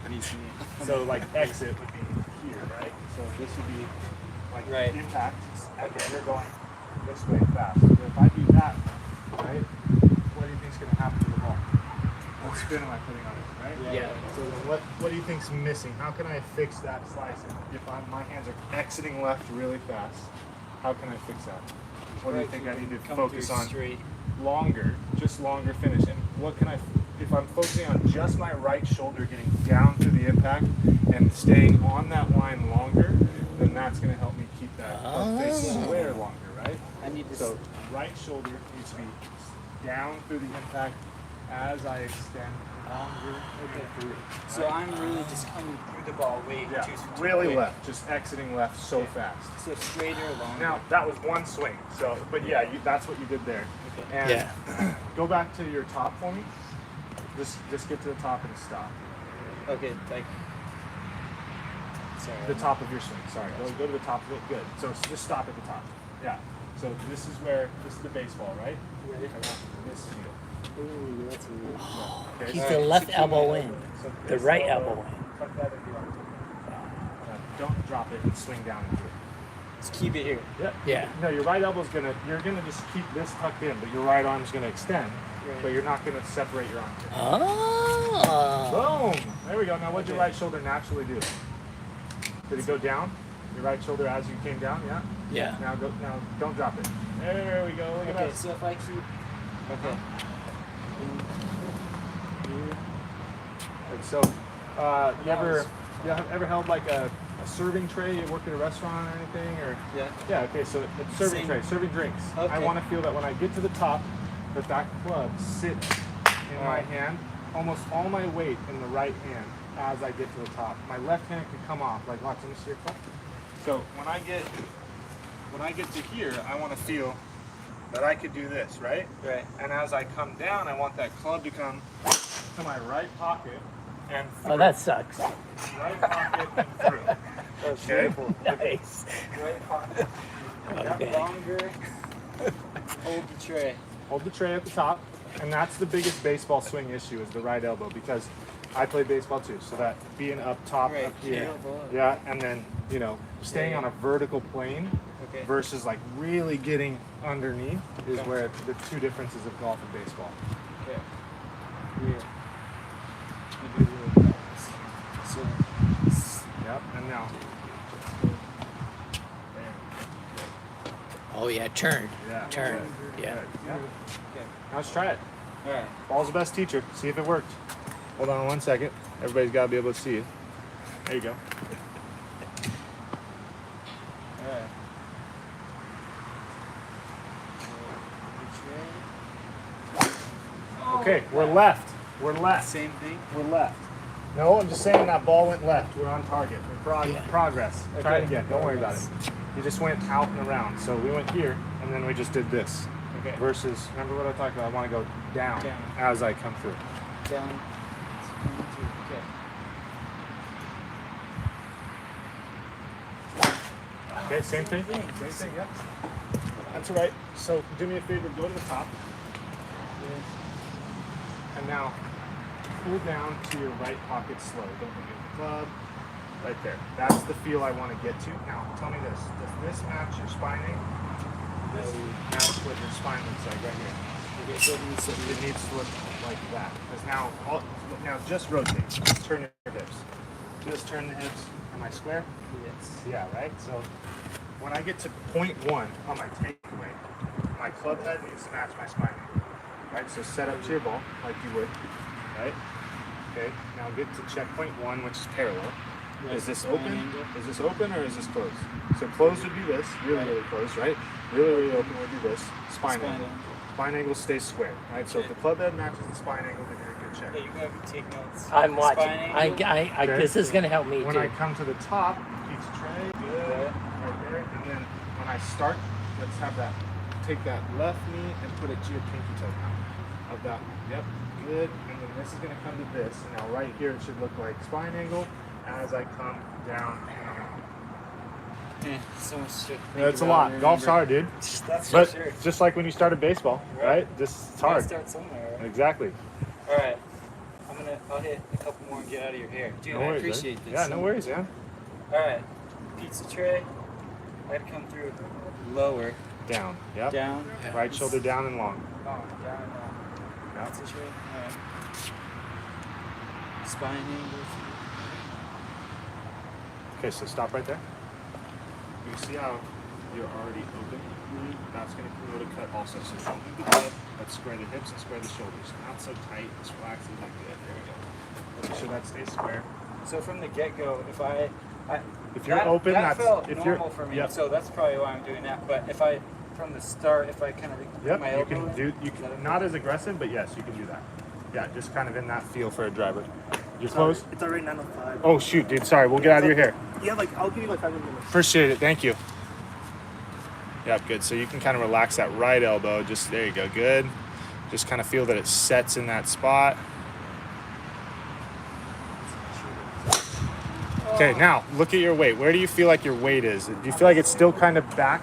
What do you see? So like exit would be here, right? So this would be like Right. impact. Okay, they're going this way fast. So if I do that, right, what do you think's gonna happen to the ball? What spin am I putting on it, right? Yeah. So then what do you think's missing? How can I fix that slicing? If my hands are exiting left really fast, how can I fix that? What do you think I need to Come focus through on? straight. Longer, just longer finish. And what can I, if I'm focusing on just my right shoulder getting down through the impact and staying on that line longer, then that's going to help me keep that face Oh. square longer, right? I need to. So right shoulder needs to be down through the impact as I extend longer through. So I'm really just coming through the ball way Yeah, too really quick. left, just exiting left so Okay. fast. So straighter, longer. Now that was one swing, so but yeah, that's what you did there. Okay. And Yeah. go back to your top for me. Just get to the top and stop. Okay, like. Sorry. The top of your swing. Sorry. Go to the top of it. Good. So just stop at the top. Yeah. So this is the baseball, right? I want this field. Ooh, that's weird. Okay, Keep so the left secure elbow that. in. So The this right elbow, elbow in. tuck that into your arm. Don't drop it and swing down into it. Just keep it here. Yeah. Yeah. No, your right elbow's you're gonna just keep this tucked in, but your right arm's gonna extend, Right. but you're not gonna separate your arm. Oh. Boom! There we go. Now what'd your right shoulder naturally do? Did it go down? Your right shoulder as you came down, yeah? Yeah. Now don't drop it. There we go. Look at Okay, that. so if I keep. Okay. And so, you ever held like a serving tray? You worked at a restaurant or anything, or? Yeah. Yeah. Okay. So it's serving Same. tray, serving drinks. I Okay. want to feel that when I get to the top, that club sits in my hand, almost all my weight in the right hand as I get to the top. My left hand can come off. Like watch, let me see your club. So when I get to here, I want to feel that I could do this, right? Right. And as I come down, I want that club to come to my right pocket and through. Oh, that sucks. Right pocket and through. That's Okay. beautiful. Nice. Right pocket. Okay. Longer. Hold the tray. Hold the tray at the top, and that's the biggest baseball swing issue is the right elbow because I play baseball too. So that being up top Right. up here, Elbow. yeah, and then staying on a vertical plane Okay. versus like really getting underneath is Okay. where the two differences of golf and baseball. Okay. Yeah. Maybe a little practice. So. Yep, and now. Oh yeah, turn. Yeah. Turn. Good. Yeah. Good. Yeah. Okay. Now let's try it. All right. Ball's the best teacher. See if it worked. Hold on 1 second. Everybody's got to be able to see it. There you go. All right. Okay, we're left. We're left. Same thing. We're left. No, I'm just saying that ball went left. We're on target. We're Yeah. progress. Try it Okay. again. Don't worry about it. You just went out and around. So we went here, and then we just did this. Okay. Versus, remember what I talked about? I want to go down, Down. as I come through. Down. Okay. Okay, same thing? Same thing, yep. That's right. So do me a favor, go to the top. And now, pull down to your right pocket slow. Don't forget the club. Right there. That's the feel I want to get to. Now, tell me this. Does this match your spine angle? This match what your spine looks like right here. It needs to look like that. Because now just rotate. Just turn your hips. Just turn the hips. Am I square? Yes. Yeah, right? So when I get to point 1 on my takeaway, my club head needs to match my spine angle. Right? So set up to your ball like you would. Right? Okay. Now get to checkpoint 1, which is parallel. Is this open? Is this open or is this closed? So closed would be this, really closed, right? Really open would be this, spine angle. Spine angle stays square, right? So if the club head matches the spine angle, then you're in good shape. Hey, you gotta take notes. I'm watching. Spine angle. This is gonna help me When too. I come to the top, pizza tray, good, right there. And then when I start, let's have that, take that left knee and put it to your pinky toe now. Of that, yep, good. And then this is gonna come to this. And now right here, it should look like spine angle as I come down. Yeah, so much shit. That's a lot. Golf's hard, dude. That's But for sure. just like when you started baseball, right? Just it's Gotta hard. start somewhere. Right? Exactly. All right. I'll hit a couple more and get out of your hair. Dude, No I worries, appreciate man. this. Yeah, so no much. worries, man. All right. Pizza tray. I gotta come through lower, Down. Yep. down, Right shoulder down and long. down. Yep. Pizza tray. All right. Spine angles. Okay, so stop right there. You see how you're already open? That's going to promote a cut also. So don't move the head. Let's square the hips and square the shoulders. Not so tight. Just relax and like that. There we go. Make sure that stays square. So from the get-go, If you're that, open, that that's felt if normal you're for me. Yep. So that's probably why I'm doing that. But if I, from the start, if I kind of Yep. my You elbow can in, do. You is that can not as aggressive, but yes, you can do that. Yeah, just kind of in that feel for a driver. You're close. It's already 9:05. Oh shoot, dude. Sorry. We'll get out of your hair. Yeah, I'll give you 5 minutes. Appreciate it. Thank you. Yep, good. So you can kind of relax that right elbow. Just there you go. Good. Just kind of feel that it sets in that spot. Okay, now look at your weight. Where do you feel like your weight is? Do you feel like it's still kind of back?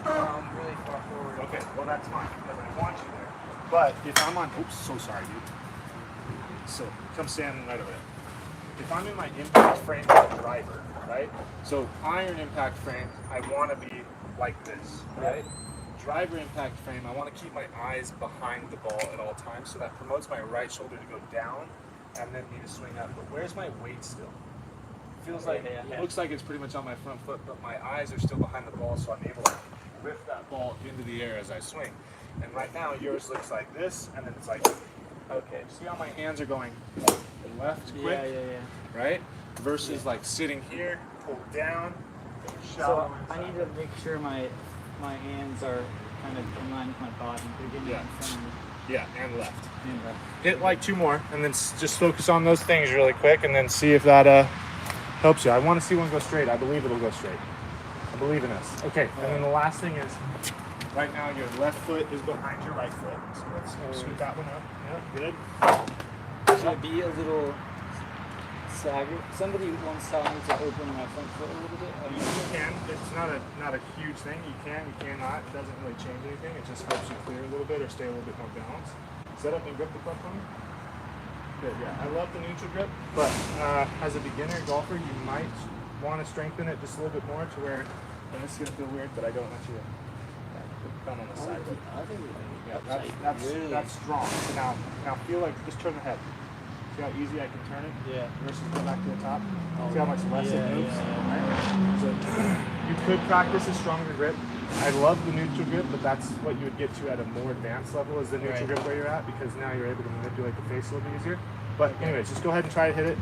really far forward. Okay, well that's fine because I want you there. But if I'm on, oops, so sorry, dude. So come stand right over there. If I'm in my impact frame as a driver, right? So iron impact frame, I want to be like this, right? Driver impact frame, I want to keep my eyes behind the ball at all times, so that promotes my right shoulder to go down and then me to swing up. But where's my weight still? Feels like it looks like it's pretty much on my front foot, but my eyes are still behind the ball, so I'm able to lift that ball into the air as I swing. And right now, yours looks like this, and then it's like, okay, see how my hands are going left quick, Yeah. right? Versus like sitting here, pull down, So shallow. I need to make sure my hands are kind of in line with my body. They're getting Yeah. in front of me. Yeah, and left. And, Hit like 2 more, and then just focus on those things really quick, and then see if that helps you. I want to see one go straight. I believe it'll go straight. I believe in us. Okay, and then the last thing is, right now your left foot is behind your right foot. So let's scoot that one up. Yeah, good. should I be a little staggered? Somebody once told me to open my front foot a little bit. You can. It's not a huge thing. You can. You cannot. It doesn't really change anything. It just helps you clear a little bit or stay a little bit more balanced. Set up and grip the club for me. Good. Yeah. I love the neutral grip, but as a beginner golfer, you might want to strengthen it just a little bit more to where, and this is gonna feel weird, but I don't want you to put the thumb on the side. Yeah, that's strong. So now feel like just turn the head. See how easy I can turn it? Yeah. Versus go back to the top. See how much less it moves? yeah. Right? So you could practice a stronger grip. I love the neutral grip, but that's what you would get to at a more advanced level is the neutral Right. grip where you're at, because now you're able to manipulate the face a little bit easier. But anyways, just go ahead and try to hit it.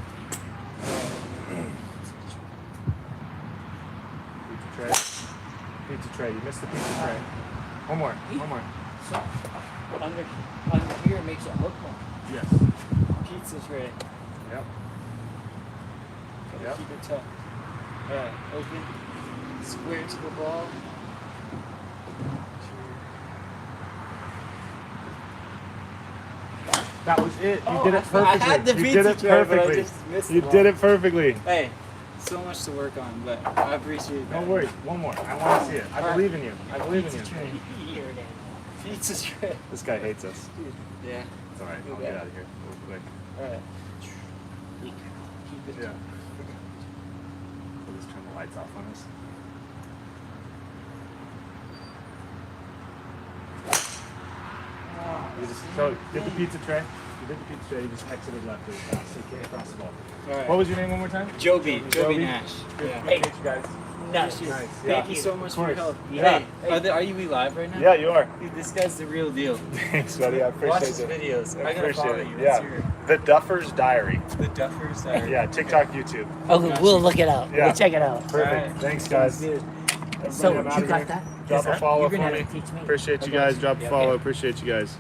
Pizza tray. Pizza tray. You missed the pizza tray. One more. So under here makes it look more. Yes. Pizza tray. Yep. Gotta Yep. keep it tough. Alright, open. Square to the ball. That was it. You Oh, did it I perfectly. had the you pizza did it tray, but I perfectly. just missed You the did ball. it perfectly. Hey, so much to work on, but I appreciate that. Don't worry. One more. I want to see it. I Alright. believe in you. I believe in Pizza you. tray. Pizza tray. This guy hates us. Yeah. It's alright. I'll get out of here real quick. Alright. Yeah. We'll just turn the lights off on us. You just get the pizza tray. You did the pizza tray. You just exited left really fast, so you can't cross the ball. Alright. What was your name one more time? Joby Joby? Nash. Good Yeah. to meet you guys. Nice. Nice. Thank you Yeah. so much Of for your course. help. Yeah. Hey, are we live right now? Yeah, you are. Dude, this guy's the real deal. Thanks, buddy. I Watch his appreciate it. videos. I gotta follow Appreciate you. it. What's Yeah. your The Duffer's Diary. the Duffers? Are, Yeah, TikTok, YouTube. Okay, we'll look it out. Yeah. We'll check it out. Perfect. Alright. Thanks, guys. Dude, So, Everybody, I'm you outta got here. that? Drop Yes, a follow You're for gonna me. have to teach me. Appreciate you guys. Drop a follow. Appreciate you guys.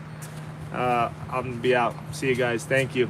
I'm gonna be out. See you guys. Thank you.